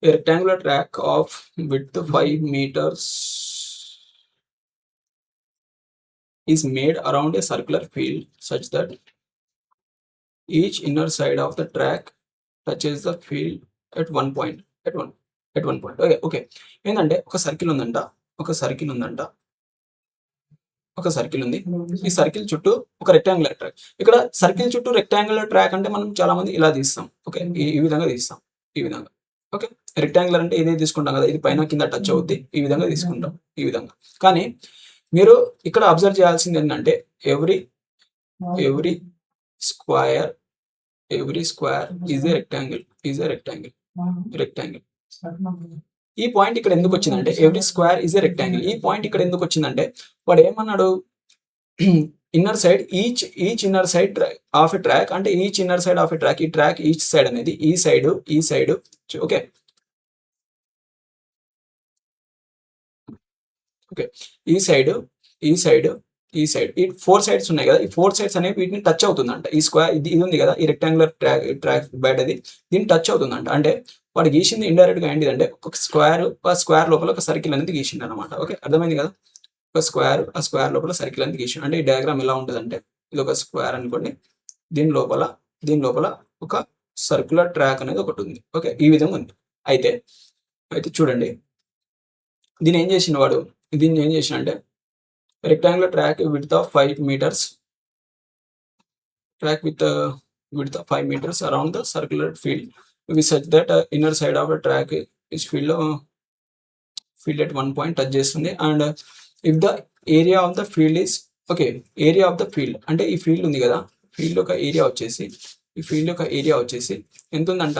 a rectangular track of width 5 meters is made around a circular field such that each inner side of the track touches the field at one point. Okay, ఏంటంటే ఒక circle ఉందంట, ఒక circle ఉంది. ఈ circle చుట్టూ ఒక rectangular track. ఇక్కడ circle చుట్టూ రెక్టాంగులర్ ట్రాక్ అంటే మనం చాలా మంది ఇలా తీస్తాం. ఓకే, ఈ విధంగా తీస్తాం, ఈ విధంగా. ఓకే. రెక్టాంగులర్ అంటే ఇదే తీసుకుంటాం కదా, ఇది పైన కింద టచ్ అవుద్ది, ఈ విధంగా తీసుకుంటాం ఈ విధంగా. కానీ మీరు ఇక్కడ అబ్జర్వ్ చేయాల్సింది ఏంటంటే every every square is a rectangle rectangle. ఈ పాయింట్ ఇక్కడ ఎందుకు వచ్చిందంటే every square is a rectangle, ఈ పాయింట్ ఇక్కడ ఎందుకు వచ్చిందంటే వాడు ఏమన్నాడు, inner side each inner side of a track, అంటే each inner side of a track, ఈ ట్రాక్ ఈచ్ సైడ్ అనేది ఈ సైడ్ ఓకే ఓకే ఈ సైడ్ ఈ 4 సైడ్స్ ఉన్నాయి కదా, ఈ 4 సైడ్స్ అనేవి వీటిని టచ్ అవుతుందంట. ఈ స్క్వేర్ ఇది ఉంది కదా, ఈ రెక్టాంగులర్ ట్రాక్ బయటది దీన్ని టచ్ అవుతుందంట. అంటే వాడు గీసింది ఇండైరెక్ట్ గా ఏంటిదంటే ఒక స్క్వేర్ లోపల ఒక సర్కిల్ అనేది గీసిండు అనమాట. ఓకే, అర్థమైంది కదా, ఒక స్క్వేర్ లోపల సర్కిల్ అనేది గీసిండు. అంటే ఈ డయాగ్రామ్ ఎలా ఉంటుందంటే ఇది ఒక స్క్వేర్ అనుకోండి, దీని లోపల ఒక సర్క్యులర్ ట్రాక్ అనేది ఒకటి ఉంది. ఓకే, ఈ విధంగా ఉంది. అయితే చూడండి, దీన్ని ఏం చేసిన వాడు, దీన్ని ఏం చేసిన అంటే rectangular track width of 5 meters, track with width of 5 meters around the circular field with such that inner side of the track is filled at one point touch చేస్తుంది. and if the area of the field is area of the field అంటే ఈ field ఉంది కదా, field యొక్క area వచ్చేసి ఎంత ఉందంట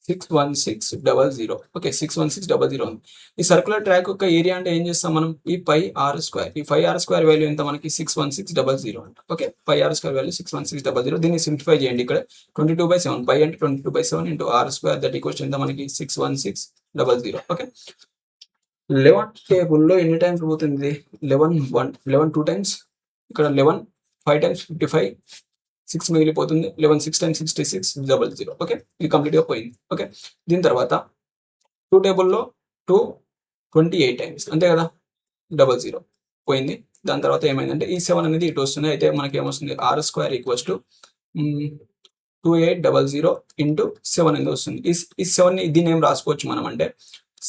61600. Okay, 61600 ఉంది. ఈ సర్కులర్ ట్రాక్ యొక్క ఏరియా అంటే ఏం చేస్తాం మనం, ఈ పై ఆర్ స్క్వేర్ వాల్యూ ఎంత మనకి 61600 అంట. Okay, pi r square value 61600. దీన్ని సింప్లిఫై చేయండి, ఇక్కడ 22/7, పై అంటే 22/7 into r square that equals ఎంత మనకి 61600. ఓకే, 11 టేబుల్లో ఎన్ని టైమ్స్ పోతుంది, 11 2 టైమ్స్, ఇక్కడ 11 5 టైమ్స్ 55, 6 మిగిలిపోతుంది, 11 6 times 6600. ఓకే, ఇది కంప్లీట్గా పోయింది. ఓకే, దీని తర్వాత 2 టేబుల్లో 28 టైమ్స్ అంతే కదా, 00 పోయింది. దాని తర్వాత ఏమైందంటే ఈ 7 అనేది ఇటు వస్తుంది. అయితే మనకి ఏమొస్తుంది, r square equals to 2800 into 7 అనేది వస్తుంది. ఈ 7ని దీన్ని ఏం రాసుకోవచ్చు మనం అంటే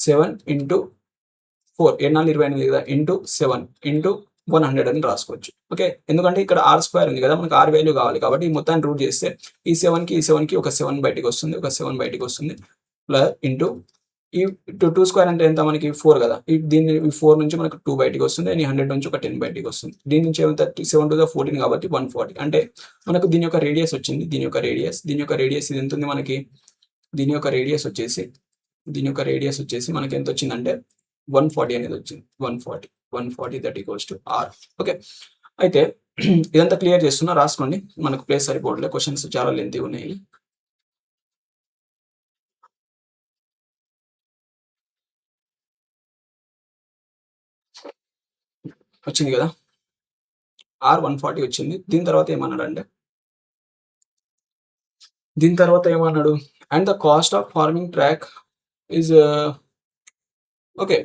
7 ఇంటూ 4 24 కదా ఇంటూ 7 ఇంటూ 100 అని రాసుకోవచ్చు. ఓకే, ఎందుకంటే ఇక్కడ ఆర్ స్క్వేర్ ఉంది కదా, మనకు ఆర్ వాల్యూ కావాలి కాబట్టి ఈ మొత్తాన్ని రూట్ చేస్తే ఈ 7కి ఒక 7 బయటికి వస్తుంది, ప్లస్ ఇంటూ ఈ 2 స్క్వేర్ అంటే ఎంత మనకి 4 కదా, దీన్ని 4 నుంచి మనకు 2 బయటికి వస్తుంది, అండ్ 100 నుంచి ఒక 10 బయటికి వస్తుంది. దీని నుంచి ఏమంత 7 to the 14 కాబట్టి 140. అంటే మనకు దీని యొక్క రేడియస్ వచ్చింది, దీని యొక్క రేడియస్ ఇది ఎంత ఉంది మనకి, దీని యొక్క రేడియస్ వచ్చేసి మనకి ఎంత వచ్చిందంటే 140 అనేది వచ్చింది. 140 that equals to r. Okay, అయితే ఇదంతా క్లియర్ చేస్తున్నా, రాసుకోండి, మనకు ప్లేస్ సరిపోవట్లేదు, క్వశ్చన్స్ చాలా లెంతీ ఉన్నాయి. వచ్చింది కదా, ఆర్ 140 వచ్చింది. దీని తర్వాత ఏమన్నాడు, and the cost of farming track is okay,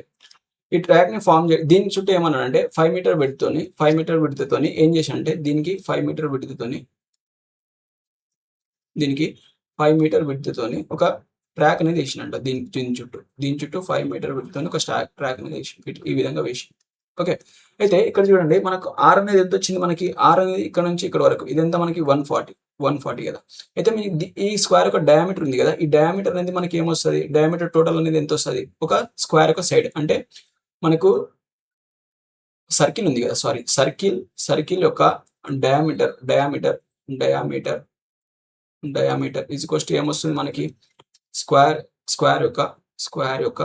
ఈ ట్రాక్ ని ఫార్మ్ దీని చుట్టూ ఏమన్నాడు అంటే 5 మీటర్ విడ్త్ తోని ఏం చేసి అంటే దీనికి 5 మీటర్ విడ్త్ తోని ఒక ట్రాక్ అనేది వేసినంట. దీని చుట్టూ 5 మీటర్ విడ్త్ తోని ఒక ట్రాక్ అనేది వేసి ఈ విధంగా వేసి. ఓకే, అయితే ఇక్కడ చూడండి, మనకు ఆర్ అనేది ఎంత వచ్చింది, మనకి ఆర్ అనేది ఇక్కడ నుంచి ఇక్కడ వరకు ఇదంతా మనకి 140 కదా. అయితే ఈ స్క్వేర్ యొక్క డయామీటర్ ఉంది కదా, ఈ డయామీటర్ అనేది మనకి ఏమొస్తుంది, డయామీటర్ టోటల్ అనేది ఎంత వస్తుంది, ఒక స్క్వేర్ యొక్క సైడ్ అంటే మనకు సర్కిల్ ఉంది కదా, సర్కిల్ యొక్క డయామీటర్ ఈజ్ ఈక్వల్స్ టు ఏమొస్తుంది మనకి, స్క్వేర్ యొక్క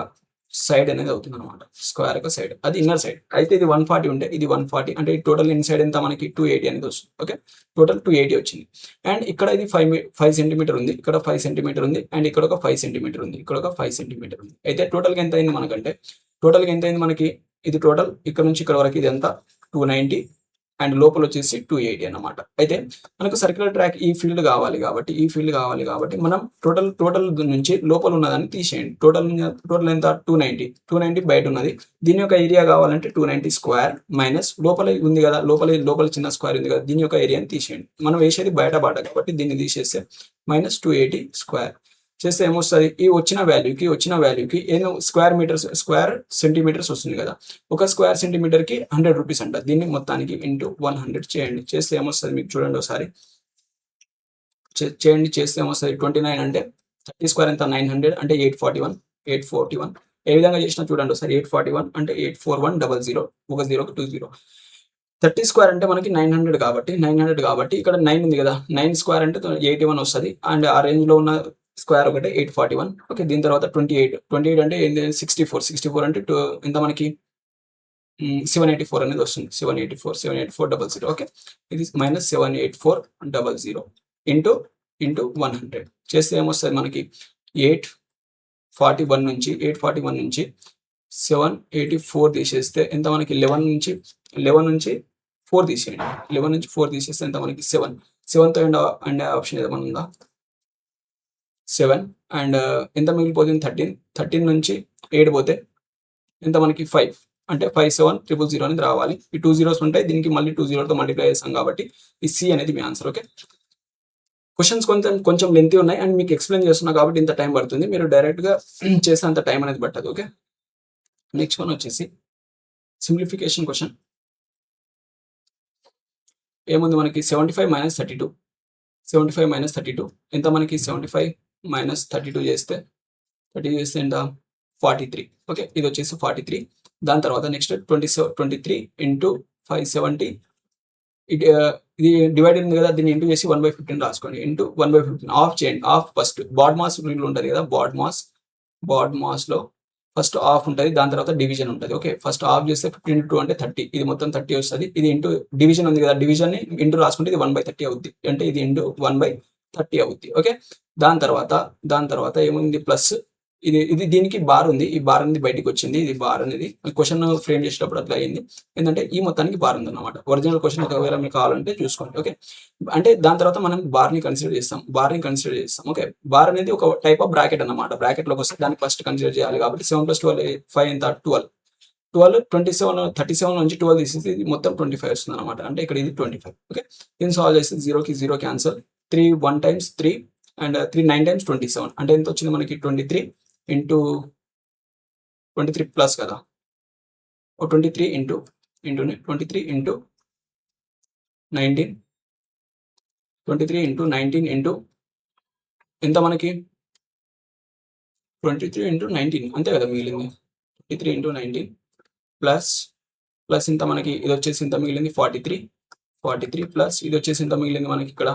సైడ్ అనేది అవుతుంది అనమాట. స్క్వేర్ యొక్క సైడ్ అది ఇన్నర్ సైడ్. అయితే ఇది 140 ఉంటే ఇది 140 అంటే టోటల్ ఇన్సైడ్ ఎంత మనకి 280 అనేది వస్తుంది. ఓకే, టోటల్ 280 వచ్చింది. అండ్ ఇక్కడ ఇది 5 సెంటీమీటర్ ఉంది, ఇక్కడ 5 సెంటీమీటర్ ఉంది, అండ్ ఇక్కడ ఒక 5 సెంటీమీటర్ ఉంది, ఇక్కడ ఒక 5 సెంటీమీటర్ ఉంది. అయితే టోటల్గా ఎంత అయింది మనకి, ఇది టోటల్ ఇక్కడ నుంచి ఇక్కడ వరకు ఇది ఎంత 290 అండ్ లోపల వచ్చేసి 280 అన్నమాట. అయితే మనకు సర్క్యులర్ ట్రాక్ ఈ ఫీల్డ్ కావాలి కాబట్టి మనం టోటల్ నుంచి లోపల ఉన్నదాన్ని తీసేయండి. టోటల్ ఎంత 290 బయట ఉన్నది. దీని యొక్క ఏరియా కావాలంటే 290 స్క్వేర్ మైనస్ లోపల ఉంది కదా, లోపల చిన్న స్క్వేర్ ఉంది కదా, దీని యొక్క ఏరియాని తీసేయండి. మనం వేసేది బయట కాబట్టి దీన్ని తీసేస్తే మైనస్ 280 స్క్వేర్ చేస్తే ఏమొస్తుంది, ఈ వచ్చిన వాల్యూకి ఏదో స్క్వేర్ సెంటీమీటర్స్ వస్తుంది కదా, ఒక స్క్వేర్ సెంటీమీటర్కి 100 రూపీస్ అంట. దీన్ని మొత్తానికి ఇంటూ 100 చేయండి, చేస్తే ఏమొస్తుంది మీకు చూడండి ఒకసారి చేస్తే ఏమొస్తుంది, 29 అంటే 30 స్క్వేర్ ఎంత 900 అంటే 841 ఏ విధంగా చేసినా చూడండి ఒకసారి 841 అంటే 84100 ఒక 0 20 30 స్క్వేర్ అంటే మనకి 900 కాబట్టి ఇక్కడ 9 ఉంది కదా 9 స్క్వేర్ అంటే 81 వస్తుంది అండ్ ఆ రేంజ్ లో ఉన్న స్క్వేర్ ఒకటి 841 ఓకే దీని తర్వాత 28 అంటే 64 అంటే ఎంత మనకి 784 అనేది వస్తుంది 78400 ఓకే ఇది మైనస్ 78400 ఇంటూ 100 చేస్తే ఏమొస్తుంది మనకి 841 నుంచి 784 తీసేస్తే ఎంత మనకి 11 నుంచి 4 తీసేయండి 11 నుంచి 4 తీసేస్తే ఎంత మనకి 7తో అండ్ ఆప్షన్ ఏదైనా ఉందా 7 అండ్ ఎంత మిగిలిపోతుంది 13 నుంచి 8 పోతే ఎంత మనకి 5 అంటే 5700 అనేది రావాలి ఈ 2 zeros ఉంటాయి దీనికి మళ్ళీ 2 zeros తో మల్టిప్లై చేస్తాం కాబట్టి ఈ సి అనేది మీ ఆన్సర్ ఓకే క్వశ్చన్స్ కొంచెం లెంతీ ఉన్నాయి అండ్ మీకు ఎక్స్ప్లెయిన్ చేస్తున్నా కాబట్టి ఇంత టైం పడుతుంది మీరు డైరెక్ట్గా చేస్తే అంత టైం అనేది పట్టదు ఓకే నెక్స్ట్ వన్ వచ్చేసి సింప్లిఫికేషన్ క్వశ్చన్ ఏముంది మనకి 75 మైనస్ 32 ఎంత మనకి 75 - 32 చేస్తే ఎంత 43 ఓకే ఇది వచ్చేసి 43 దాని తర్వాత నెక్స్ట్ 23 ఇంటూ 570 ఇది డివైడ్ ఉంది కదా దీన్ని ఇంటూ చేసి 1/15 రాసుకోండి ఇంటూ 1/15 ఆఫ్ చేయండి of first BODMAS rule ఉంటుంది కదా బాడ్ మాస్లో ఫస్ట్ ఆఫ్ ఉంటుంది దాని తర్వాత డివిజన్ ఉంటుంది ఓకే ఫస్ట్ ఆఫ్ చేస్తే 15 × 2 అంటే 30 ఇది మొత్తం 30 వస్తుంది ఇది ఇంటూ డివిజన్ ఉంది కదా డివిజన్ ఇంటూ రాసుకుంటే ఇది 1/30 అవుద్ది అంటే ఇది ఇంటూ 1/30 అవుద్ది ఓకే దాని తర్వాత ఏముంది ప్లస్ ఇది దీనికి బార్ ఉంది ఈ బార్ అనేది బయటికి వచ్చింది ఇది బార్ అనేది క్వశ్చన్ ఫ్రేమ్ చేసేటప్పుడు అట్లా అయింది ఏంటంటే ఈ మొత్తానికి బార్ ఉంది అనమాట ఒరిజినల్ క్వశ్చన్ ఒకవేళ మీకు కావాలంటే చూసుకోండి ఓకే అంటే దాని తర్వాత మనం బార్ని కన్సిడర్ చేస్తాం ఓకే బార్ అనేది ఒక టైప్ ఆఫ్ బ్రాకెట్ అన్నమాట బ్రాకెట్లోకి వస్తే దాన్ని ఫస్ట్ కన్సిడర్ చేయాలి కాబట్టి 7 + 12 5 ఎంత 12 37 నుంచి 12 తీసేసి ఇది మొత్తం 25 వస్తుంది అనమాట అంటే ఇక్కడ ఇది 25 ఓకే దీన్ని సాల్వ్ చేస్తే 0కి 0 క్యాన్సల్ 3 1 times 3 అండ్ 3 9 times 27 అంటే ఎంత వచ్చింది మనకి 23 ఇంటూ 23 ప్లస్ కదా 23 ఇంటూ 19 ఇంటూ ఎంత మనకి 23 ఇంటూ 19 అంతే కదా మిగిలింది 23 ఇంటూ 19 ప్లస్ ఇంత మనకి ఇది వచ్చేసి ఇంత మిగిలింది 43 ప్లస్ ఇది వచ్చేసి ఇంత మిగిలింది మనకి ఇక్కడ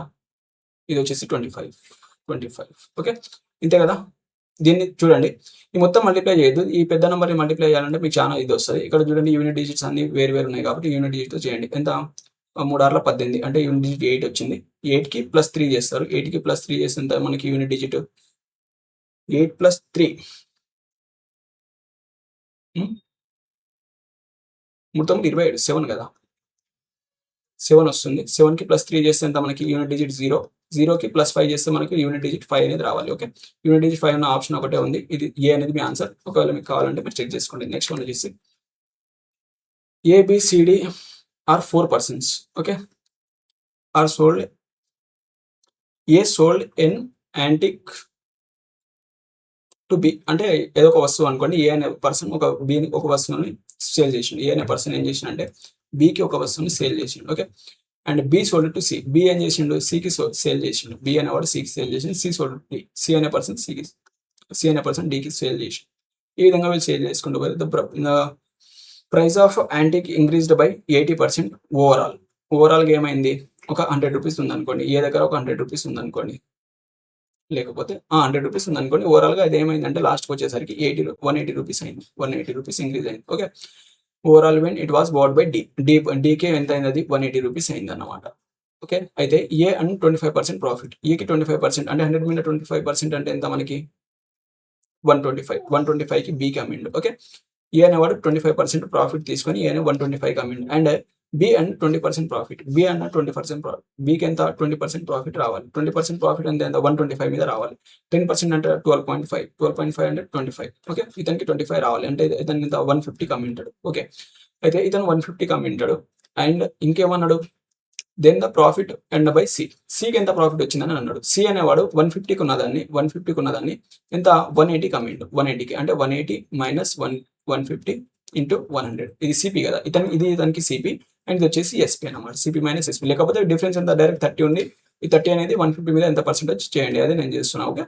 ఇది వచ్చేసి 25 ఓకే ఇంతే కదా దీన్ని చూడండి ఈ మొత్తం మల్టిప్లై చేయొద్దు ఈ పెద్ద నెంబర్ని మల్టిప్లై చేయాలంటే మీకు చాలా ఇది వస్తుంది ఇక్కడ చూడండి యూనిట్ డిజిట్స్ అన్ని వేరు ఉన్నాయి కాబట్టి యూనిట్ డిజిట్తో చేయండి ఎంత 3 6 18 అంటే యూనిట్ డిజిట్ 8 వచ్చింది 8కి +3 చేస్తారు 8కి +3 చేస్తే ఎంత మనకి యూనిట్ డిజిట్ 8 + 3 మొత్తం 27 7 కదా 7 వస్తుంది 7కి +3 చేస్తే ఎంత మనకి యూనిట్ డిజిట్ 0కి +5 చేస్తే మనకి యూనిట్ డిజిట్ 5 అనేది రావాలి ఓకే యూనిట్ డిజిట్ 5 ఉన్న ఆప్షన్ ఒకటే ఉంది ఇది ఏ అనేది మీ ఆన్సర్ ఒకవేళ మీకు కావాలంటే మీరు చెక్ చేసుకోండి నెక్స్ట్ వన్ వచ్చేసి ABCD are 4 persons okay are sold in antique to B అంటే ఏదో ఒక వస్తువు అనుకోండి ఏ అనే పర్సన్ ఒక వస్తువుని సేల్ చేసిండు ఏ అనే పర్సన్ ఏం చేసిండు అంటే బికి ఒక వస్తువుని సేల్ చేసిండు okay and B sold to C B ఏం చేసిండు సికి సేల్ చేసిండు బి అనేవాడు సికి సేల్ చేసిండు సి సోల్డ్ డి సి అనే పర్సన్ డికి సేల్ చేసిండు ఈ విధంగా వీళ్ళు సేల్ చేసుకుంటూ పోతే price of antique increased by 80% ఓవరాల్గా ఏమైంది ఒక 100 రూపీస్ ఉందనుకోండి ఏ దగ్గర ఒక 100 రూపీస్ ఉందనుకోండి లేకపోతే 100 రూపీస్ ఉందనుకోండి ఓవరాల్గా అది ఏమైందంటే లాస్ట్కి వచ్చేసరికి 180 రూపీస్ అయింది 180 రూపీస్ ఇంక్రీజ్ అయింది okay overall when it was bought by DK ఎంత అయింది అది 180 రూపీస్ అయింది అన్నమాట ఓకే అయితే ఏ అండ్ 25% ప్రాఫిట్ ఏకి 25% అంటే 100 మీద 25% అంటే ఎంత మనకి 125కి బీకి అమ్మిండు ఓకే ఏ అనేవాడు 25% ప్రాఫిట్ తీసుకొని ఏ 125కి అమ్మిండు and B and 20% profit B అన్న 20% ప్రాఫిట్ బీకి ఎంత 20% ప్రాఫిట్ రావాలి 20% ప్రాఫిట్ అంటే ఎంత 125 మీద రావాలి 10% అంటే 12.5 అంటే 25 ఓకే ఇతనికి 25 రావాలి అంటే ఇతను ఎంత 150కి అమ్మింటాడు ఓకే అయితే ఇతను 150కి అమ్మింటాడు అండ్ ఇంకేమన్నాడు then the profit and by సికి ఎంత ప్రాఫిట్ వచ్చిందని అన్నాడు సి అనేవాడు 150కి ఉన్నదాన్ని ఎంత 180కి అమ్మిండు 180కి అంటే 180 - 150 ఇంటూ 100 ఇది సిపి కదా ఇతనికి సిపి అండ్ ఇది వచ్చేసి ఎస్పీ అనమాట సిపి - ఎస్పీ లేకపోతే డిఫరెన్స్ ఎంత డైరెక్ట్ 30 ఉంది ఈ 30 అనేది 150 మీద ఎంత పర్సెంటేజ్ చేయండి అది నేను చేస్తున్నా ఓకే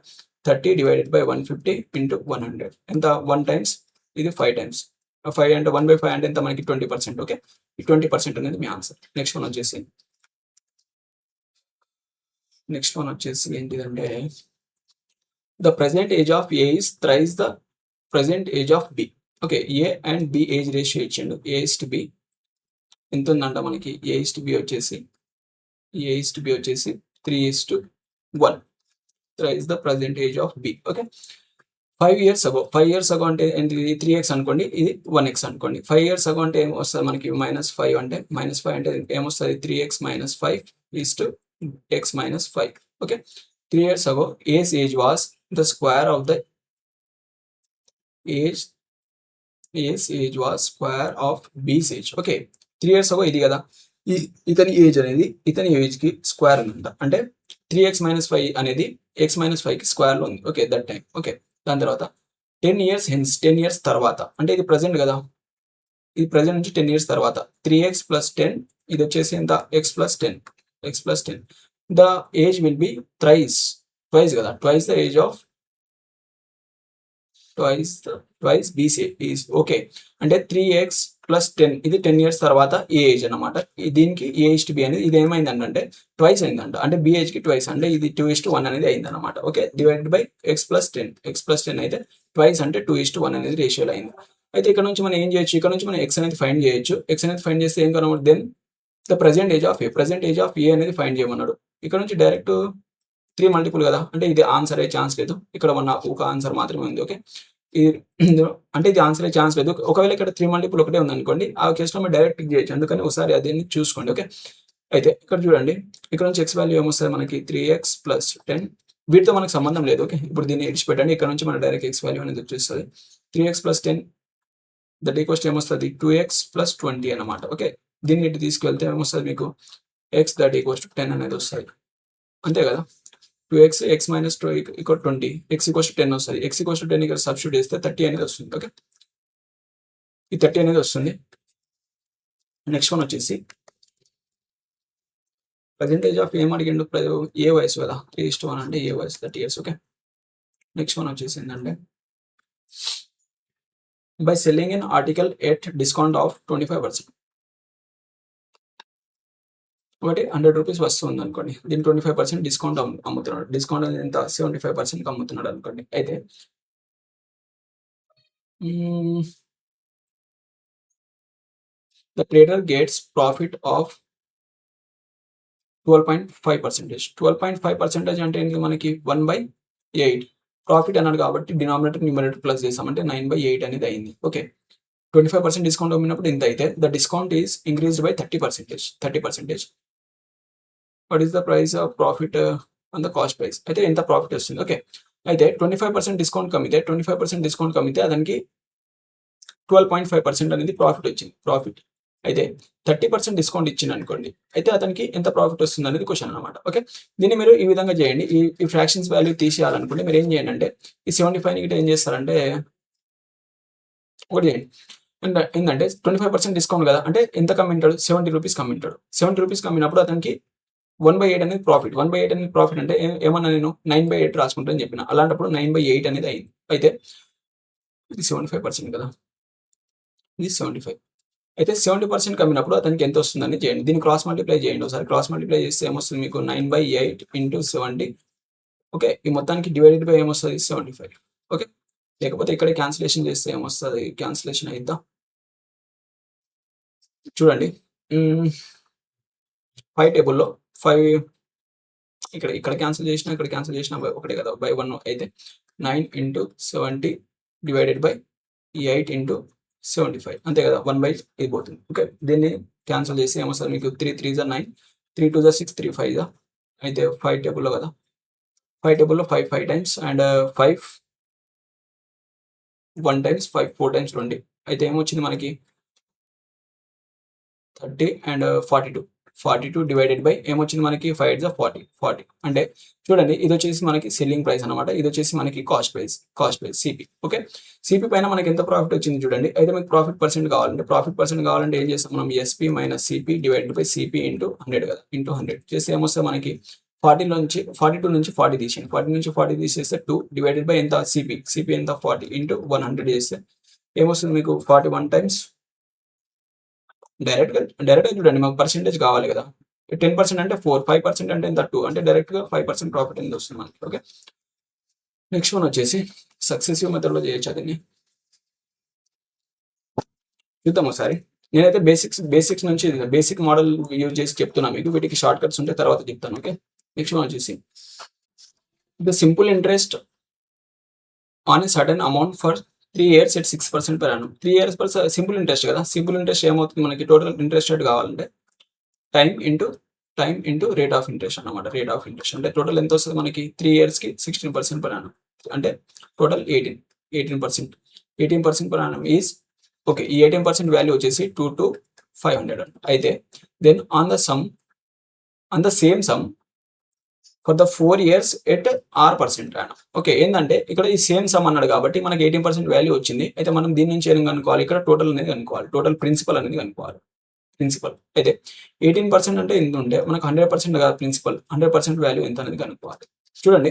30 డివైడెడ్ బై 150 ఇంటూ 100 ఎంత 1 టైమ్స్, ఇది 5 టైమ్స్. 5 అంటే 1/5 అంటే ఎంత మనకి 20%. ఓకే, ఈ 20% అనేది మీ ఆన్సర్. నెక్స్ట్ వన్ వచ్చేసి ఏంటిదంటే the present age of A is thrice the present age of B. Okay, A and B age ratio ఇచ్చిండు. ఏ ఇస్ టు బి ఎంత ఉందంట మనకి, ఏ ఇస్ టు బి వచ్చేసి 3:1. Thrice the present age of B. Okay, 5 years ago అంటే ఏంటి, 3x అనుకోండి, ఇది 1x అనుకోండి. 5 years ago అంటే ఏమొస్తుంది మనకి, -5 అంటే -5 అంటే ఏమొస్తుంది, 3x - 5 is to x - 5. Okay, 3 years ago A's age was the square of the A's age was square of B's age. Okay, 3 years ago ఇది కదా, ఇతని ఏజ్ అనేది ఇతని ఏజ్కి స్క్వేర్ ఉందంట. అంటే 3x - 5 అనేది x - 5కి స్క్వేర్లో ఉంది. Okay, that time. ఓకే, దాని తర్వాత 10 years hence, 10 years తర్వాత అంటే ఇది ప్రజెంట్ కదా, ఇది ప్రజెంట్ నుంచి 10 years తర్వాత 3x + 10 ఇది వచ్చేసి ఎంత, x + 10. The age will be twice కదా, twice the age of twice B's age. Okay, అంటే 3x + 10 ఇది 10 years తర్వాత ఏ ఏజ్ అనమాట. దీనికి ఏ ఇస్ టు బి అనేది ఇది ఏమైందంటే ట్వైస్ అయిందంట. అంటే బి ఏజ్కి ట్వైస్, అంటే ఇది 2:1 అనేది అయిందనమాట. ఓకే, డివైడెడ్ బై x + 10 అయితే ట్వైస్ అంటే 2:1 అనేది రేషియోలో అయింది. అయితే ఇక్కడ నుంచి మనం ఏం చేయొచ్చు, ఇక్కడ నుంచి మనం x అనేది ఫైండ్ చేయొచ్చు. x అనేది ఫైండ్ చేస్తే ఏం కనబడుతుంది, then the present age of A అనేది ఫైండ్ చేయమన్నాడు. ఇక్కడ నుంచి డైరెక్ట్ 3 మల్టిపుల్ కదా, అంటే ఇది ఆన్సర్ అయ్యే ఛాన్స్ లేదు. ఇక్కడ ఒక ఆన్సర్ మాత్రమే ఉంది. ఓకే, అంటే ఇది ఆన్సర్ అయ్యే ఛాన్స్ లేదు. ఒకవేళ ఇక్కడ 3 మల్టిపుల్ ఒకటే ఉంది అనుకోండి, ఆ కేసులో మీరు డైరెక్ట్ పిక్ చేయొచ్చు. అందుకని ఒకసారి అదేని చూసుకోండి. ఓకే, అయితే ఇక్కడ చూడండి, ఇక్కడ నుంచి x వాల్యూ ఏమొస్తుంది మనకి, 3x + 10. వీటితో మనకు సంబంధం లేదు. ఓకే, ఇప్పుడు దీన్ని ఇడిచిపెట్టండి. ఇక్కడ నుంచి మన డైరెక్ట్ x వాల్యూ అనేది వచ్చేస్తుంది. 3x + 10 దట్ ఈక్వల్స్ ఏమొస్తుంది, 2x + 20 అనమాట. ఓకే, దీన్ని ఇటు తీసుకెళ్తే ఏమొస్తుంది మీకు, x దట్ ఈక్వల్స్ 10 అనేది వస్తుంది. అంతే కదా, 2x x - 2 = 20, x = 10 వస్తుంది. x = 10 ఇక్కడ సబ్స్టిట్యూట్ చేస్తే 30 అనేది వస్తుంది. ఓకే, ఈ 30 అనేది వస్తుంది. నెక్స్ట్ వన్ వచ్చేసి పర్సెంటేజ్ ఆఫ్ ఏం అడిగిండు, ఏ వయసు కదా, 3:1 అంటే ఏ వయసు 30 years. ఓకే, నెక్స్ట్ వన్ వచ్చేసి ఏంటంటే by selling in article at discount of 25%. ఒకటి 100 రూపీస్ వస్తువు ఉంది అనుకోండి, దీన్ని 25% డిస్కౌంట్ అమ్ముతున్నాడు. డిస్కౌంట్ అనేది ఎంత, 75% అమ్ముతున్నాడు అనుకోండి. అయితే the trader gets profit of 12.5%. 12.5% అంటే ఏంటి మనకి, 1/8 ప్రాఫిట్ అన్నాడు కాబట్టి డినామినేటర్ న్యూమరేటర్ ప్లస్ చేసామంటే 9/8 అనేది అయింది. ఓకే, 25% డిస్కౌంట్ అమ్మినప్పుడు ఇంత అయితే the discount is increased by 30%. What is the price of profit on the cost price, అయితే ఎంత ప్రాఫిట్ వస్తుంది. ఓకే, అయితే 25% డిస్కౌంట్ కమ్మితే దానికి 12.5% అనేది ప్రాఫిట్ వచ్చింది. అయితే 30% డిస్కౌంట్ ఇచ్చింది అనుకోండి, అయితే అతనికి ఎంత ప్రాఫిట్ వస్తుంది అనేది క్వశ్చన్ అనమాట. ఓకే, దీన్ని మీరు ఈ విధంగా చేయండి. ఈ ఫ్రాక్షన్స్ వాల్యూ తీసేయాలనుకుంటే మీరు ఏం చేయండి అంటే, ఈ 75 గిట్ట ఏం చేస్తారంటే ఒకటి చేయండి. ఏంటంటే 25% డిస్కౌంట్ కదా, అంటే ఎంత కమ్మింటాడు, 70 రూపీస్ కమ్మింటాడు. 70 రూపీస్ కమ్మినప్పుడు అతనికి 1/8 అనేది ప్రాఫిట్. 1/8 అనేది ప్రాఫిట్ అంటే ఏమన్నా నేను 9/8 రాసుకుంటానని చెప్పిన, అలాంటప్పుడు 9/8 అనేది అయింది. అయితే ఇది 75% కదా, ఇది 75. అయితే 70% కమ్మినప్పుడు అతనికి ఎంత వస్తుందని చేయండి. దీన్ని క్రాస్ మల్టిప్లై చేయండి. ఒకసారి క్రాస్ మల్టిప్లై చేస్తే ఏమొస్తుంది మీకు, 9/8 × 70. ఓకే, ఈ మొత్తానికి డివైడెడ్ బై ఏమొస్తుంది, 75. ఓకే, లేకపోతే ఇక్కడ క్యాన్సిలేషన్ చేస్తే ఏమొస్తుంది, క్యాన్సిలేషన్ అయిద్దా చూడండి. 5 టేబుల్లో 5 ఇక్కడ క్యాన్సిల్ చేసినా ఒకటే కదా, బై 1. అయితే 9 × 70 డివైడెడ్ బై 8 × 75 అంతే కదా, 1/8 ఇది పోతుంది. ఓకే, దీన్ని క్యాన్సిల్ చేసి ఏమొస్తుంది మీకు, 3 × 3 = 9, 3 × 2 = 6, 3 × 5 అయితే 5 టేబుల్లో కదా, 5 టేబుల్లో 5 టైమ్స్ అండ్ 5 1 టైమ్స్ 5 4 టైమ్స్ 20. అయితే ఏమొచ్చింది మనకి 30 అండ్ 42 డివైడెడ్ బై ఏమొచ్చింది మనకి, 5 × 40. అంటే చూడండి, ఇది వచ్చేసి మనకి సెల్లింగ్ ప్రైస్ అనమాట, ఇది వచ్చేసి మనకి cost price CP. Okay, CP పైన మనకి ఎంత ప్రాఫిట్ వచ్చింది చూడండి. అయితే మీకు ప్రాఫిట్ పర్సెంట్ కావాలంటే ఏం చేస్తాం మనం, SP - CP divided by CP × 100 కదా, × 100 చేస్తే ఏమొస్తుంది మనకి 40 నుంచి 42 నుంచి 40 తీసేయండి. 40 నుంచి 40 తీసేస్తే 2 డివైడెడ్ బై ఎంత సిపి ఎంత 40 ఇంటూ 100 చేస్తే ఏమొస్తుంది మీకు 41 టైమ్స్ డైరెక్ట్‌గా చూడండి. మాకు పర్సెంటేజ్ కావాలి కదా! 10% అంటే 4, 5% అంటే ఎంత 2 అంటే డైరెక్ట్‌గా 5% ప్రాఫిట్ అనేది వస్తుంది మనకి. ఓకే. నెక్స్ట్ వన్ వచ్చేసి సక్సెసివ్ మెథడ్‌లో చేయొచ్చా దీన్ని? చూద్దాం ఒకసారి. నేనైతే బేసిక్స్ నుంచి బేసిక్ మోడల్ యూజ్ చేసి చెప్తున్నా మీకు. వీటికి షార్ట్ కట్స్ ఉంటే తర్వాత చెప్తాను. ఓకే. నెక్స్ట్ వన్ వచ్చేసి the simple interest on a certain amount for 3 years at 6% per Yanam. 3 years per simple interest కదా! సింపుల్ ఇంట్రెస్ట్ ఏమవుతుంది మనకి టోటల్ ఇంట్రెస్ట్ రేట్ కావాలంటే time into rate of interest అన్నమాట. రేట్ ఆఫ్ ఇంట్రెస్ట్ అంటే total ఎంత వస్తది మనకి 3 ఇయర్స్‌కి 16% పర్ యానం. అంటే total 18%. 18% per annum is okay. ఈ 18% వాల్యూ వచ్చేసి 2 to 500 అండి. అయితే then on the same sum for the 4 years at R% annum. Okay. ఏందంటే ఇక్కడ ఈ సేమ్ సమ్ అన్నాడు కాబట్టి మనకి 18% వాల్యూ వచ్చింది. అయితే మనం దీని నుంచి ఏం కనుక్కోవాలి? ఇక్కడ టోటల్ అనేది కనుక్కోవాలి. టోటల్ ప్రిన్సిపల్ అనేది కనుక్కోవాలి. అయితే 18% అంటే ఎంత ఉంటే మనకు 100% కాదు ప్రిన్సిపల్. 100% వాల్యూ ఎంత అనేది కనుక్కోవాలి. చూడండి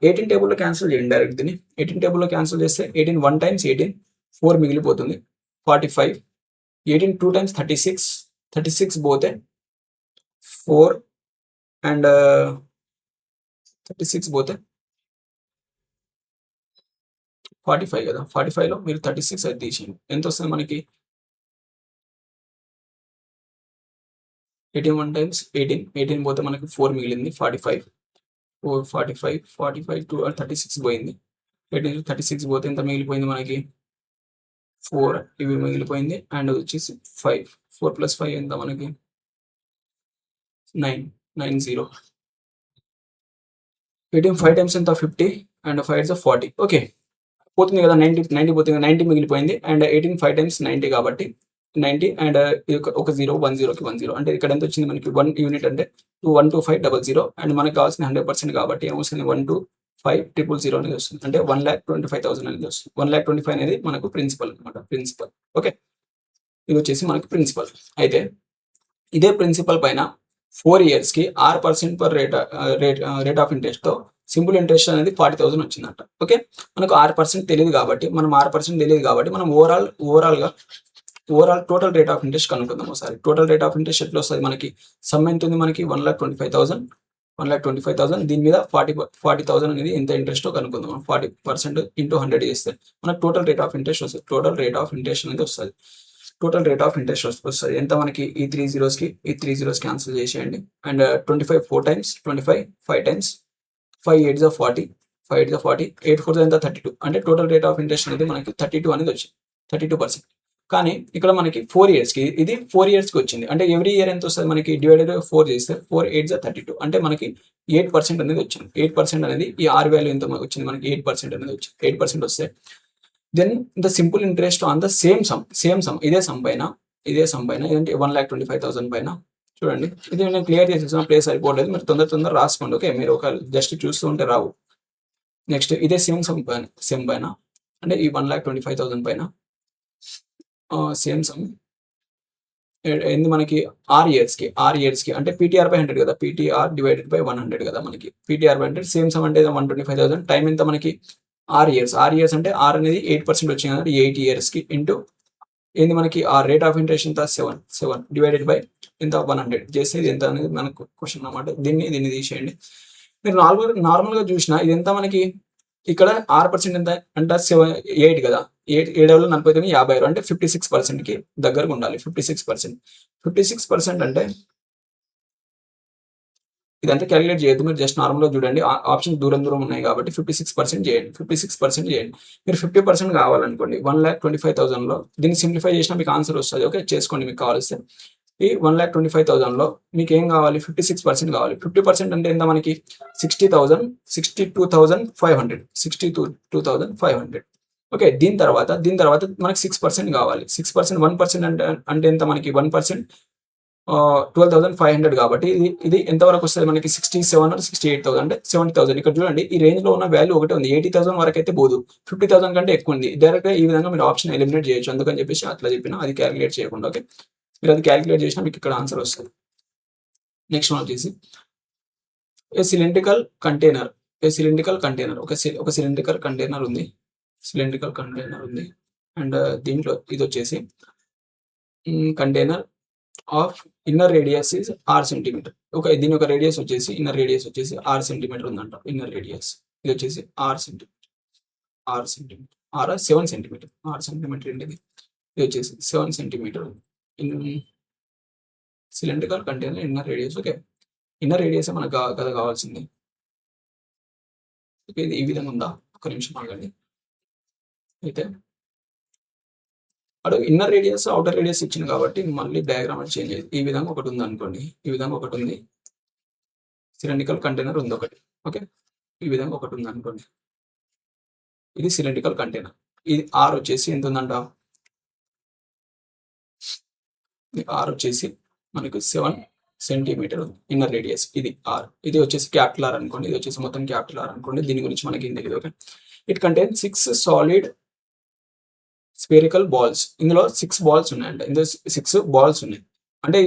18 టేబుల్‌లో క్యాన్సిల్ చేయండి డైరెక్ట్ దీన్ని. 18 టేబుల్‌లో క్యాన్సిల్ చేస్తే 18 1 టైమ్స్ 18 4 మిగిలిపోతుంది. 45 18 2 టైమ్స్ 36 పోతే 4 అండ్ 36 పోతే 45 కదా! 45లో మీరు 36 అది తీసేయండి. ఎంత వస్తుంది మనకి? 18 1 టైమ్స్ 18 పోతే మనకి 4 మిగిలింది. 45 4 45 2 36 పోయింది. 18 36 పోతే ఎంత మిగిలిపోయింది మనకి? 4 ఇవి మిగిలిపోయింది. అండ్ వచ్చేసి 5 4 + 5 ఎంత మనకి? 9 90. 18 5 టైమ్స్ ఎంత? 50 అండ్ 5 ఇస్ 40. ఓకే. పోతుంది కదా! 90 పోతుంది. 90 మిగిలిపోయింది. అండ్ 18 5 టైమ్స్ 90 కాబట్టి 90 అండ్ ఇది ఒక 0 1 0కి 1 0 అంటే ఇక్కడ ఎంత వచ్చింది మనకి 1 యూనిట్ అంటే 12500 అండ్ మనకు కావాల్సిన 100% కాబట్టి ఏమొస్తుంది 12500 అనేది వస్తుంది. అంటే 1,25,000 అనేది వస్తుంది. 1,25,000 అనేది మనకు ప్రిన్సిపల్ అనమాట. ప్రిన్సిపల్. ఓకే. ఇది వచ్చేసి మనకి ప్రిన్సిపల్. అయితే ఇదే ప్రిన్సిపల్ పైన 4 ఇయర్స్‌కి R% పర్ రేట్ ఆఫ్ ఇంట్రెస్ట్‌తో సింపుల్ ఇంట్రెస్ట్ అనేది 40,000 వచ్చిందంట. ఓకే. మనకు R% తెలీదు కాబట్టి మనం overall total rate of interest కనుక్కుందాం ఒకసారి. టోటల్ రేట్ ఆఫ్ ఇంట్రెస్ట్ ఎట్లా వస్తది మనకి? సమ్ ఎంత ఉంది మనకి? 1,25,000 దీని మీద 40,000 అనేది ఎంత ఇంట్రెస్టో కనుక్కుందాం. 40% ఇంటూ 100 చేస్తే మనకు టోటల్ రేట్ ఆఫ్ ఇంట్రెస్ట్ వస్తది. టోటల్ రేట్ ఆఫ్ ఇంట్రెస్ట్ అనేది వస్తది. టోటల్ రేట్ ఆఫ్ ఇంట్రెస్ట్ వస్తది. ఎంత మనకి? ఈ 3 జీరోస్‌కి క్యాన్సిల్ చేసేయండి. అండ్ 25 4 టైమ్స్ 25 5 టైమ్స్ 5 8 జా 40 8 4 ఎంత 32 అంటే టోటల్ రేట్ ఆఫ్ ఇంట్రెస్ట్ అనేది మనకి 32 అనేది వచ్చింది. 32%. కానీ ఇక్కడ మనకి 4 ఇయర్స్‌కి ఇది 4 ఇయర్స్‌కి వచ్చింది. అంటే ఎవ్రీ ఇయర్ ఎంత వస్తది మనకి? డివైడెడ్ బై 4 చేస్తే 4 8 జా 32 అంటే మనకి 8% అనేది వచ్చింది. 8% అనేది ఈ R వాల్యూ ఎంత వచ్చింది మనకి? 8% అనేది వచ్చింది. 8% వస్తే then the simple interest on the same sum ఇదే సమ్ పైన ఏంటి 1,25,000 పైన చూడండి. ఇది నేను క్లియర్ చేసేసాను. ప్లేస్ అయిపోలేదు. మీరు తొందర రాసుకోండి. ఓకే. మీరు ఒక జస్ట్ చూస్తూ ఉంటే రావు. నెక్స్ట్ ఇదే సేమ్ పైన అంటే ఈ 1,25,000 పైన సేమ్ సమ్ ఏంది మనకి R ఇయర్స్‌కి అంటే PTR బై 100 కదా! PTR డివైడెడ్ బై 100 కదా! మనకి PTR బై 100 సేమ్ సమ్ అంటే 125,000 టైం ఎంత మనకి? R ఇయర్స్ అంటే R అనేది 8% వచ్చింది కదా! 8 ఇయర్స్‌కి ఇంటూ ఏంది మనకి ఆ రేట్ ఆఫ్ ఇంట్రెస్ట్ ఎంత? 7 డివైడెడ్ బై ఎంత? 100 చేస్తే ఇది ఎంత అనేది మనకు క్వెషన్ అన్నమాట. దీన్ని తీసేయండి. మీరు నార్మల్‌గా చూసినా ఇది ఎంత మనకి? ఇక్కడ R% ఎంత అంటే 8 కదా! 7 49 56 అంటే 56%కి దగ్గరగా ఉండాలి. 56% అంటే ఇదంతా క్యాలిక్యులేట్ చేయొద్దు. మీరు జస్ట్ నార్మల్‌గా చూడండి. ఆప్షన్స్ దూరం ఉన్నాయి కాబట్టి 56% చేయండి. 56% చేయండి. మీరు 50% కావాలనుకోండి 1,25,000లో దీన్ని సింప్లిఫై చేసినా మీకు ఆన్సర్ వస్తది. ఓకే. చేసుకోండి మీకు కావాల్స్తే. ఈ 1,25,000లో మీకేం కావాలి? 56% కావాలి. 50% అంటే ఎంత మనకి? 62,500 62,500 ఓకే. దీని తర్వాత మనకి 6% కావాలి. 6% 1% అంటే ఎంత మనకి? 1% 12,500 కాబట్టి ఇది ఎంత వరకు వస్తది మనకి? 67 ఆర్ 68,000 అంటే 70,000. ఇక్కడ చూడండి ఈ రేంజ్‌లో ఉన్న వాల్యూ ఒకటే ఉంది. 80,000 వరకైతే పోదు. 50,000 కంటే ఎక్కువ ఉంది. డైరెక్ట్‌గా ఈ విధంగా మీరు ఆప్షన్ ఎలిమినేట్ చేయొచ్చు. అందుకని చెప్పేసి అట్లా చెప్పిన. అది క్యాలిక్యులేట్ చేయకుండా. ఓకే. మీరు అది క్యాలిక్యులేట్ చేసినా మీకు ఇక్కడ ఆన్సర్ వస్తది. నెక్స్ట్ వన్ వచ్చేసి ఏ సిలిండ్రికల్ కంటైనర్, ఒక సిలిండ్రికల్ కంటైనర్ ఉంది. అండ్ దీంట్లో ఇది వచ్చేసి container of inner radius is 6 centimetre. దీని యొక్క రేడియస్ వచ్చేసి ఇన్నర్ రేడియస్ వచ్చేసి 6 సెంటీమీటర్ ఉందంట. ఇన్నర్ రేడియస్ ఇది వచ్చేసి 6 సెంటీమీటర్ 7 సెంటీమీటర్ 6 సెంటీమీటర్ ఏంటిది, ఇది వచ్చేసి 7 centimetre in cylindrical container inner radius. Okay, inner radius మనకు కదా కావాల్సింది. ఓకే, ఇది ఈ విధంగా ఉందా, ఒక నిమిషం ఆగండి. అయితే అడు ఇన్నర్ రేడియస్ అవుటర్ రేడియస్ ఇచ్చింది కాబట్టి మళ్ళీ డయాగ్రామ్ చేంజ్ అయ్యింది. ఈ విధంగా ఒకటి ఉంది అనుకోండి, ఈ విధంగా ఒకటి ఉంది, సిలిండ్రికల్ కంటైనర్ ఉంది ఒకటి. ఓకే, ఈ విధంగా ఒకటి ఉంది అనుకోండి, ఇది సిలిండ్రికల్ కంటైనర్. ఇది ఆర్ వచ్చేసి ఎంత ఉందంట, ఆర్ వచ్చేసి మనకు 7 సెంటీమీటర్ ఉంది ఇన్నర్ రేడియస్. ఇది ఆర్, ఇది వచ్చేసి క్యాపిటల్ ఆర్ అనుకోండి, ఇది వచ్చేసి మొత్తం క్యాపిటల్ ఆర్ అనుకోండి. దీని గురించి మనకి ఏం తెలియదు. Okay, it contain 6 solid spherical balls. ఇందులో 6 బాల్స్ ఉన్నాయంట. ఇందులో 6 బాల్స్ ఉన్నాయి. అంటే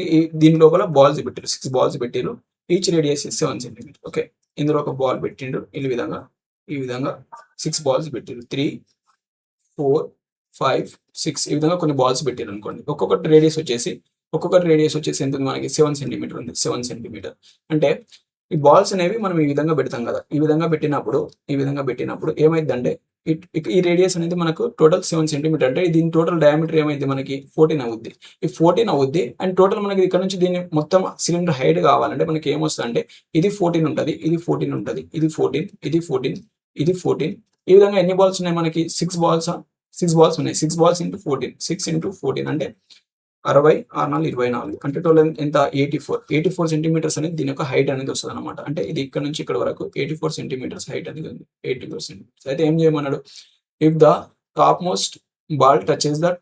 దీని లోపల బాల్స్ పెట్టారు, 6 బాల్స్ పెట్టారు. Each radius 7 centimetre. ఓకే, ఇందులో ఒక బాల్ పెట్టిండు ఈ విధంగా 6 బాల్స్ పెట్టారు. 3, 4, 5, 6 ఈ విధంగా కొన్ని బాల్స్ పెట్టారు అనుకోండి. ఒక్కొక్కటి రేడియస్ వచ్చేసి ఎంత ఉంది మనకి, 7 సెంటీమీటర్ ఉంది. 7 సెంటీమీటర్ అంటే ఈ బాల్స్ అనేవి మనం ఈ విధంగా పెడతాం కదా. ఈ విధంగా పెట్టినప్పుడు ఏమైందంటే ఈ రేడియస్ అనేది మనకు టోటల్ 7 సెంటీమీటర్. అంటే దీని టోటల్ డయామీటర్ ఏమైంది మనకి 14 అవుద్ది. ఈ 14 అవుద్ది. అండ్ టోటల్ మనకి ఇక్కడ నుంచి దీన్ని మొత్తం సిలిండర్ హైట్ కావాలంటే మనకి ఏమొస్తుంది అంటే ఇది 14 ఉంటుంది, ఇది 14 ఉంటుంది, ఇది 14, ఇది 14, ఇది 14. ఈ విధంగా ఎన్ని బాల్స్ ఉన్నాయి మనకి, 6 బాల్స్ ఉన్నాయి. 6 బాల్స్ ఇంటూ 14, 6 ఇంటూ 14 అంటే 60, 6 24 అంటే టోటల్ ఎంత 84 సెంటీమీటర్స్ అనేది దీని యొక్క హైట్ అనేది వస్తుంది అనమాట. అంటే ఇది ఇక్కడ నుంచి ఇక్కడ వరకు 84 సెంటీమీటర్స్ హైట్ అనేది ఉంది. 84 సెంటీమీటర్స్. అయితే ఏం చేయమన్నాడు, if the top most ball touches the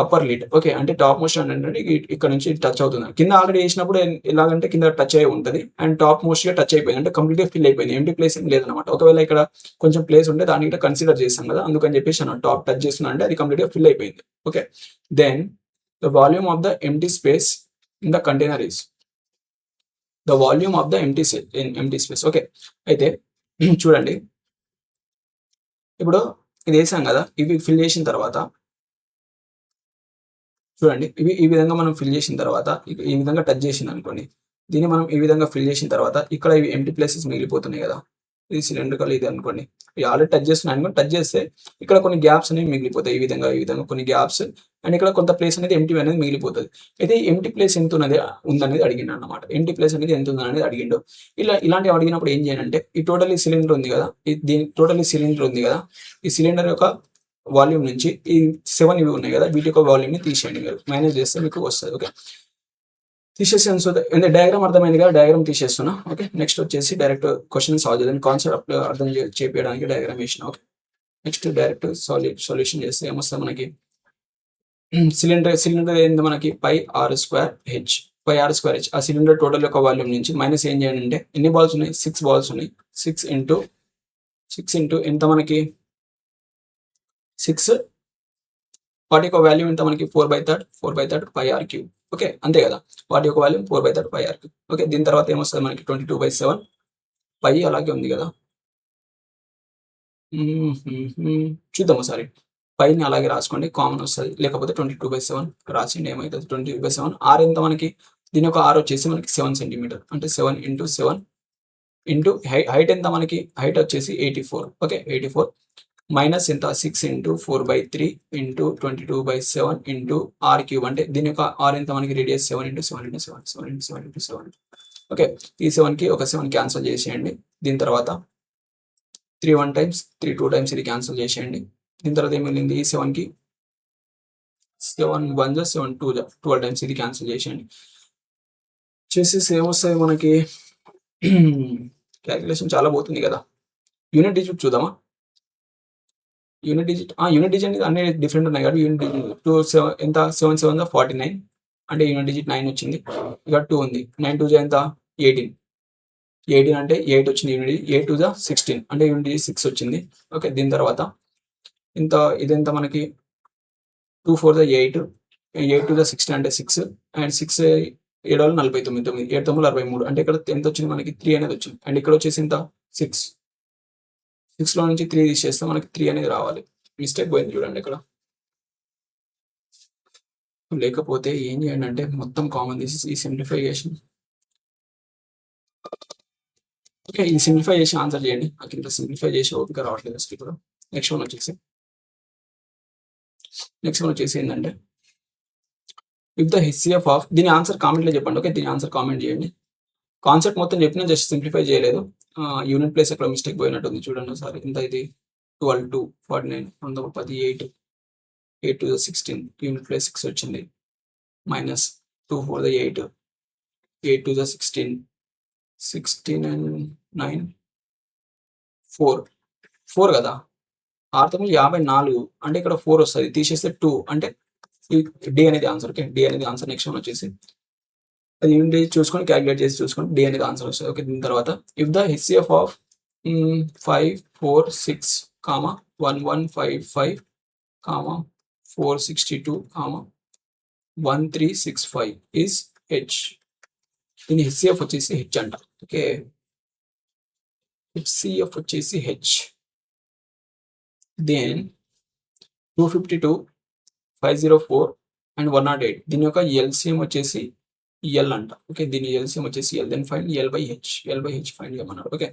upper lid. Okay, అంటే టాప్ మోస్ట్ అంటే ఇక్కడ నుంచి టచ్ అవుతుంది. కింద ఆల్రెడీ వేసినప్పుడు ఎలాగంటే కింద టచ్ అయ్యి ఉంటుంది. అండ్ టాప్ మోస్ట్ గా టచ్ అయిపోయింది, అంటే కంప్లీట్ గా ఫిల్ అయిపోయింది. ఎంటీ ప్లేస్ ఏం లేదనమాట. ఒకవేళ ఇక్కడ కొంచెం ప్లేస్ ఉంటే దాన్ని కూడా కన్సిడర్ చేస్తాం కదా, అందుకని చెప్పేసి టాప్ టచ్ చేస్తున్నా అంటే అది కంప్లీట్ గా ఫిల్ అయిపోయింది. Okay, then the volume of the empty space in the container is the volume of the empty space. Okay, అయితే చూడండి, ఇప్పుడు ఇది వేసాం కదా, ఇవి ఫిల్ చేసిన తర్వాత చూడండి, ఇవి ఈ విధంగా మనం ఫిల్ చేసిన తర్వాత ఈ విధంగా టచ్ చేసింది అనుకోండి, దీన్ని మనం ఈ విధంగా ఫిల్ చేసిన తర్వాత ఇక్కడ ఇవి ఎంటీ ప్లేసెస్ మిగిలిపోతున్నాయి కదా. ఇది సిలిండ్రికల్ ఇది అనుకోండి, ఇవి ఆల్రెడీ టచ్ చేస్తున్నాయి అనుకోండి. టచ్ చేస్తే ఇక్కడ కొన్ని గ్యాప్స్ అనేవి మిగిలిపోతాయి. ఈ విధంగా కొన్ని గ్యాప్స్, అండ్ ఇక్కడ కొంత ప్లేస్ అనేది ఎంటీ అనేది మిగిలిపోతుంది. అయితే ఎంటీ ప్లేస్ ఎంత ఉందనేది అడిగిండు అనమాట. ఎంటీ ప్లేస్ అనేది ఎంత ఉందనేది అడిగిండు. ఇలాంటివి అడిగినప్పుడు ఏం చేయాలంటే, ఈ టోటల్ సిలిండర్ ఉంది కదా, ఈ సిలిండర్ యొక్క వాల్యూమ్ నుంచి ఈ 7 ఇవి ఉన్నాయి కదా, వీటి యొక్క వాల్యూమ్ ని తీసేయండి. మీరు మైనస్ చేస్తే మీకు వస్తుంది. ఓకే, తీసేసాను. డయాగ్రామ్ అర్థమైంది కదా, డయాగ్రామ్ తీసేస్తున్నా. ఓకే, నెక్స్ట్ వచ్చేసి డైరెక్ట్ క్వశ్చన్ సాల్వ్ చేద్దాం. కాన్సెప్ట్ అర్థం చేపించడానికి డయాగ్రామ్ వేసిన. ఓకే, నెక్స్ట్ డైరెక్ట్ సొల్యూషన్ చేస్తే ఏమొస్తుంది మనకి, సిలిండర్ ఏంది మనకి πr²h. ఆ సిలిండర్ టోటల్ యొక్క వాల్యూమ్ నుంచి మైనస్ ఏం చేయండి అంటే, ఎన్ని బాల్స్ ఉన్నాయి, 6 బాల్స్ ఉన్నాయి. 6 ఇంటూ ఎంత మనకి 6, వాటి యొక్క వాల్యూమ్ ఎంత మనకి 4/3 πr3. ఓకే, అంతే కదా, వాటి యొక్క వాల్యూమ్ 4/3 πr3. ఓకే, దీని తర్వాత ఏమొస్తుంది మనకి 22/7 π అలాగే ఉంది కదా. చూద్దాం ఒకసారి, పైని అలాగే రాసుకోండి, కామన్ వస్తుంది. లేకపోతే 22/7 రాసిండి, ఏమవుతుంది 22/7. ఆర్ ఎంత మనకి, దీని యొక్క ఆర్ వచ్చేసి మనకి 7 సెంటీమీటర్. అంటే 7 ఇంటూ 7 ఇంటూ హైట్ ఎంత మనకి, హైట్ వచ్చేసి 84. ఓకే, 84 మైనస్ ఎంత 6 ఇంటూ 4/3 ఇంటూ 22/7 ఇంటూ r³ అంటే దీని యొక్క ఆర్ ఎంత మనకి, radius 7 into 7 into 7 7 into 7 into 7. Okay, ఈ 7కి ఒక 7 క్యాన్సిల్ చేసేయండి. దీని తర్వాత 3 1 టైమ్స్ 3 2 టైమ్స్ ఇది క్యాన్సిల్ చేసేయండి. దీని తర్వాత ఏం మిగిలింది, ఈ 7కి 7 1 జా 7 2 జా 12 టైమ్స్ ఇది క్యాన్సిల్ చేసేయండి. చేసేసి ఏమొస్తాయి మనకి, క్యాలిక్యులేషన్ చాలా పోతుంది కదా. యూనిట్ డిజిట్ చూద్దామా. యూనిట్ డిజిట్ అన్ని డిఫరెంట్ ఉన్నాయి కాబట్టి యూనిట్ డిజిట్ 2 7 ఎంత 7 7 49 అంటే యూనిట్ డిజిట్ 9 వచ్చింది. ఇక 2 ఉంది, 9 2 ఎంత 18 అంటే 8 వచ్చింది యూనిట్ డిజిట్. 8 2 16 అంటే యూనిట్ డిజిట్ 6 వచ్చింది. ఓకే, దీని తర్వాత ఇంత ఇదెంత మనకి 2 4 8 8 2 16 అంటే 6 అండ్ 6 7 49 9 7 9 63 అంటే ఇక్కడ ఎంత వచ్చింది మనకి 3 అనేది వచ్చింది. అండ్ ఇక్కడ వచ్చేసి ఎంత 6 6లో నుంచి 3 తీసేస్తే మనకి 3 అనేది రావాలి. మిస్టేక్ పోయింది చూడండి ఇక్కడ. లేకపోతే ఏం చేయండి అంటే మొత్తం కామన్ తీసేసి ఈ సింప్లిఫికేషన్. ఓకే, ఇది సింప్లిఫై చేసి ఆన్సర్ చేయండి. నాకు ఇంత సింప్లిఫై చేసి ఓపిక రావట్లేదు అసలు ఇప్పుడు. నెక్స్ట్ వన్ వచ్చేసి ఏంటంటే ఇఫ్ ద హెచ్సిఎఫ్ ఆఫ్, దీని ఆన్సర్ కామెంట్లో చెప్పండి. ఓకే, దీని ఆన్సర్ కామెంట్ చేయండి. కాన్సెప్ట్ మొత్తం చెప్పినా జస్ట్ సింప్లిఫై చేయలేదు. యూనిట్ ప్లేస్ అక్కడ మిస్టేక్ పోయినట్టుంది చూడండి ఒకసారి. ఎంత ఇది 12 2 49 110 8 8 to the 16 యూనిట్ ప్లేస్ 6 వచ్చింది. Minus 2 4 the 8 8 to the 16 16 and 9 4 కదా. 6 9 54 అంటే ఇక్కడ 4 వస్తుంది. తీసేస్తే 2 అంటే డి అనేది ఆన్సర్. ఓకే, డి అనేది ఆన్సర్. నెక్స్ట్ వన్ వచ్చేసి అది ఏంటి చూసుకొని క్యాలిక్యులేట్ చేసి చూసుకొని డి అనేది ఆన్సర్ వస్తుంది. ఓకే, దీని తర్వాత if the HCF of 5 4 6 1155 462 1365 is H. దీని హెచ్సిఎఫ్ వచ్చేసి హెచ్ అంట. ఓకే, హెచ్సిఎఫ్ వచ్చేసి హెచ్. దెన్ 252 504 అండ్ 108 దీని యొక్క ఎల్సిఎం వచ్చేసి ఎల్ అంట. ఓకే, దీని ఎల్సిఎం వచ్చేసి L. Then find L by H find చేయమన్నాడు. ఓకే,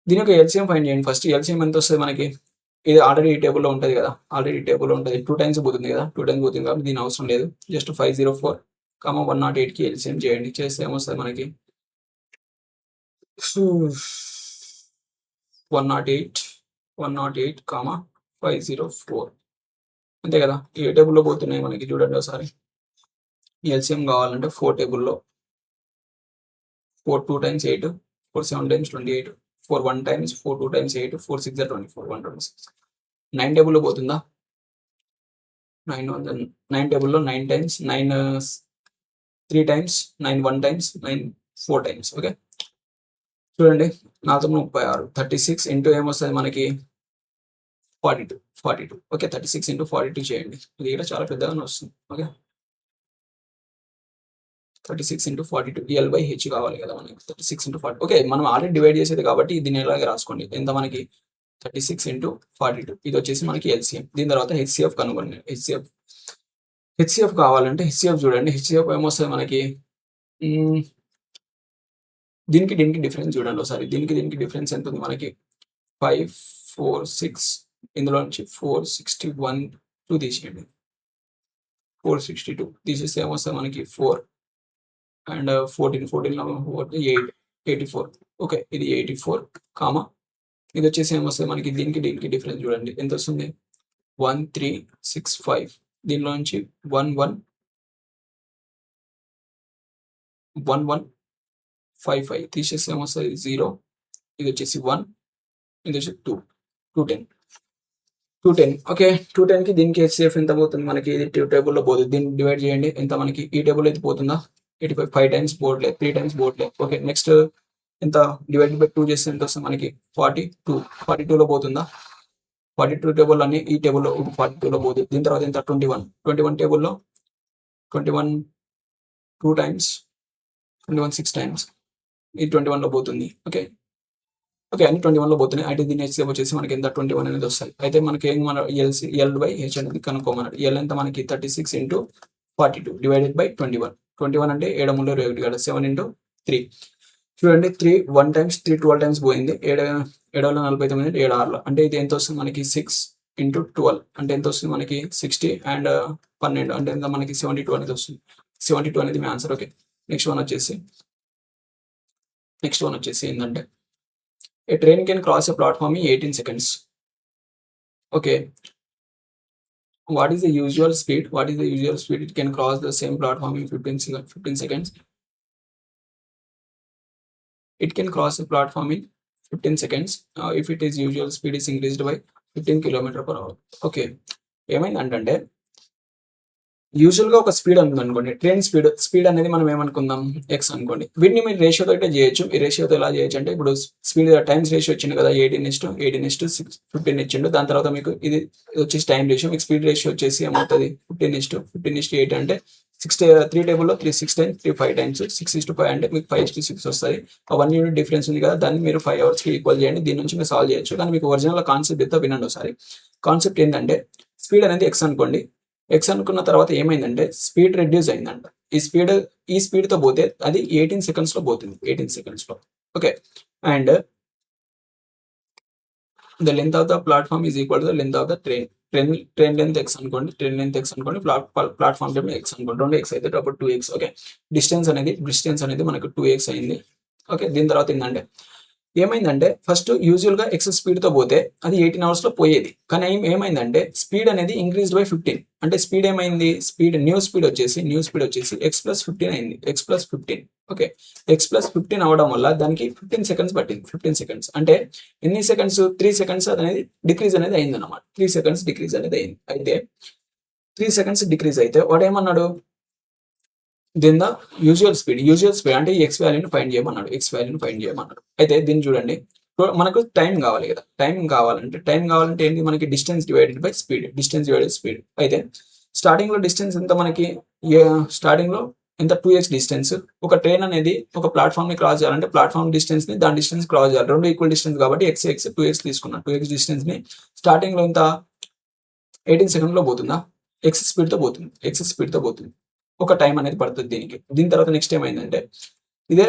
దీని యొక్క ఎల్సిఎం ఫైండ్ చేయండి. ఫస్ట్ ఎల్సిఎం ఎంత వస్తుంది మనకి, ఇది ఆల్రెడీ ఈ టేబుల్లో ఉంటుంది కదా, ఆల్రెడీ ఈ టేబుల్లో ఉంటుంది. 2 times పోతుంది కదా, 2 times పోతుంది కాబట్టి దీని అవసరం లేదు. జస్ట్ 504 108కి ఎల్సిఎం చేయండి. చేస్తే ఏమొస్తుంది మనకి 108 504 అంతే కదా. ఏ టేబుల్లో పోతున్నాయి మనకి చూడండి ఒకసారి. ఎల్సిఎం కావాలంటే 4 టేబుల్లో 4 2 times 8 4 7 times 28 4 1 times 4 2 times 8 4 6 24 126. 9 టేబుల్లో పోతుందా? 9 టేబుల్లో 9 times 9 3 times 9 1 times 9 4 times. Okay, చూడండి 436 36 ఇంటూ ఏమొస్తుంది మనకి 42. ఓకే, 36 into 42 చేయండి. ఇది కూడా చాలా పెద్దగానే వస్తుంది. Okay, 36 into 42 L by H కావాలి కదా మనకి. 36 into 40. ఓకే, మనం ఆల్రెడీ డివైడ్ చేసేది కాబట్టి దీన్ని ఎలాగే రాసుకోండి. ఎంత మనకి 36 into 42 ఇది వచ్చేసి మనకి ఎల్సిఎం. దీని తర్వాత హెచ్సిఎఫ్ కనుగొండి. హెచ్సిఎఫ్ కావాలంటే హెచ్సిఎఫ్ చూడండి. హెచ్సిఎఫ్ ఏమొస్తుంది మనకి, దీనికి డిఫరెన్స్ చూడండి ఒకసారి. దీనికి డిఫరెన్స్ ఎంత ఉంది మనకి 5 4 6 ఇందులో నుంచి 461 2 తీసేయండి. 462 తీసేస్తే ఏమొస్తుంది మనకి 4 అండ్ 14 8 84. ఓకే, ఇది 84 ఇది వచ్చేసి ఏమొస్తుంది మనకి, దీనికి డిఫరెన్స్ చూడండి ఎంత వస్తుంది 1365. దీనిలో నుంచి 1155 తీసేస్తే ఏమొస్తుంది 0. ఇది వచ్చేసి 1, ఇది వచ్చి 210. ఓకే, 210కి దీనికి హెచ్సిఎఫ్ ఎంత పోతుంది మనకి, ఇది టేబుల్లో పోతుంది. దీన్ని డివైడ్ చేయండి. ఎంత మనకి ఈ టేబుల్ అయితే పోతుందా 85 5 times పోవట్లేదు, 3 times పోవట్లేదు. ఓకే, నెక్స్ట్ ఎంత డివైడ్ బై 2 చేస్తే ఎంత వస్తుంది మనకి 42లో పోతుందా. 42 టేబుల్ అని ఈ టేబుల్లో 42లో పోతుంది. దీని తర్వాత ఎంత 21 టేబుల్లో 21 2 times 21 6 times ఇది 21లో పోతుంది. ఓకే, అన్ని 21లో పోతున్నాయి. అయితే దీని హెచ్సిఎఫ్ వచ్చేసి మనకి ఎంత 21 అనేది వస్తుంది. అయితే మనకి ఏం మన ఎల్ బై హెచ్ అనేది కనుక్కోమన్నాడు. ఎల్ ఎంత మనకి 36 into 42 డివైడెడ్ బై 21 అంటే 7 3 21 7 into 3 చూడండి. 3 1 times 3 12 times పోయింది. 7 49 7 6 అంటే ఇది ఎంత వస్తుంది మనకి 6 into 12 అంటే ఎంత వస్తుంది మనకి 60 and 12 అంటే ఎంత మనకి 72 అనేది వస్తుంది. 72 అనేది మీ ఆన్సర్. ఓకే, నెక్స్ట్ వన్ వచ్చేసి ఏంటంటే a train can cross a platform in 18 seconds. Okay, what is the usual speed it can cross the same platform in 15 seconds? It can cross a platform in 15 seconds if it is usual speed is increased by 15 km/h. Okay, ఏమైందంటే యూజువల్గా ఒక speed అనుకోండి. Train speed అనేది మనం ఏమనుకుందాం x అనుకోండి. వీటిని మీరు రేషియోతో అయితే చేయొచ్చు. ఈ రేషియోతో ఎలా చేయొచ్చు అంటే ఇప్పుడు స్పీడ్ టైమ్స్ రేషియో వచ్చింది కదా 18:15 ఇచ్చిండు. దాని తర్వాత మీకు ఇది వచ్చేసి టైం రేషియో. మీకు స్పీడ్ రేషియో వచ్చేసి ఏమవుతుంది 15:8 అంటే 3 టేబుల్లో 6 టైమ్స్ 3 5 టైమ్స్ 6:5 అంటే మీకు 5:6 వస్తుంది. 1 యూనిట్ డిఫరెన్స్ ఉంది కదా, దాన్ని మీరు 5 అవర్స్కి ఈక్వల్ చేయండి. దీని నుంచి మీరు సాల్వ్ చేయొచ్చు. కానీ మీకు ఒరిజినల్ కాన్సెప్ట్ అయితే వినండి ఒకసారి. కాన్సెప్ట్ ఏంటంటే స్పీడ్ అనేది ఎక్స్ అనుకోండి. ఎక్స్ అనుకున్న తర్వాత ఏమైందంటే స్పీడ్ రెడ్యూస్ అయిందంట. ఈ స్పీడ్తో పోతే అది 18 సెకండ్స్లో పోతుంది. 18 సెకండ్స్లో. Okay. And the length of the platform is equal to the length of the train length X అనుకోండి. ప్లాట్ఫామ్ లెంత్ ఎక్స్ అనుకోండి. 2x అయితే అప్పుడు 2x. ఓకే. డిస్టెన్స్ అనేది మనకు 2x అయింది. ఓకే. దీని తర్వాత ఏమైందంటే ఫస్ట్ యూజువల్గా ఎక్స్ స్పీడ్తో పోతే అది 18 అవర్స్లో పోయేది. కానీ ఏమైందంటే స్పీడ్ అనేది ఇంక్రీజ్డ్ బై 15. అంటే స్పీడ్ ఏమైంది, న్యూ స్పీడ్ వచ్చేసి x+15 అయింది. x+15. ఓకే. x+15 అవడం వల్ల దానికి 15 సెకండ్స్ పట్టింది. 15 సెకండ్స్ అంటే ఎన్ని సెకండ్స్, 3 సెకండ్స్ అనేది డిక్రీజ్ అనేది అయింది అనమాట. 3 సెకండ్స్ డిక్రీజ్ అనేది అయింది. అయితే 3 సెకండ్స్ డిక్రీజ్ అయితే వాడు ఏమన్నాడు, దీని ద యూజువల్ స్పీడ్ అంటే ఈ ఎక్స్ వాల్యూని ఫైండ్ చేయమన్నాడు. అయితే దీన్ని చూడండి, మనకు టైం కావాలి కదా. టైం కావాలంటే ఏంటి, మనకి డిస్టెన్స్ డివైడెడ్ బై స్పీడ్. అయితే స్టార్టింగ్లో డిస్టెన్స్ ఎంత, మనకి స్టార్టింగ్లో ఎంత 2x డిస్టెన్స్. ఒక ట్రైన్ అనేది ఒక ప్లాట్ఫామ్ని క్రాస్ చేయాలంటే ప్లాట్ఫామ్ డిస్టెన్స్ని దాని డిస్టెన్స్ క్రాస్ చేయాలి. రెండు ఈక్వల్ డిస్టెన్స్ కాబట్టి x 2x తీసుకున్నాను. 2x డిస్టెన్స్ని స్టార్టింగ్లో ఇంత 18 సెకండ్లో పోతుందా, ఎక్స్ స్పీడ్తో పోతుంది. ఒక టైం అనేది పడుతుంది దీనికి. దీని తర్వాత నెక్స్ట్ ఏమైందంటే ఇదే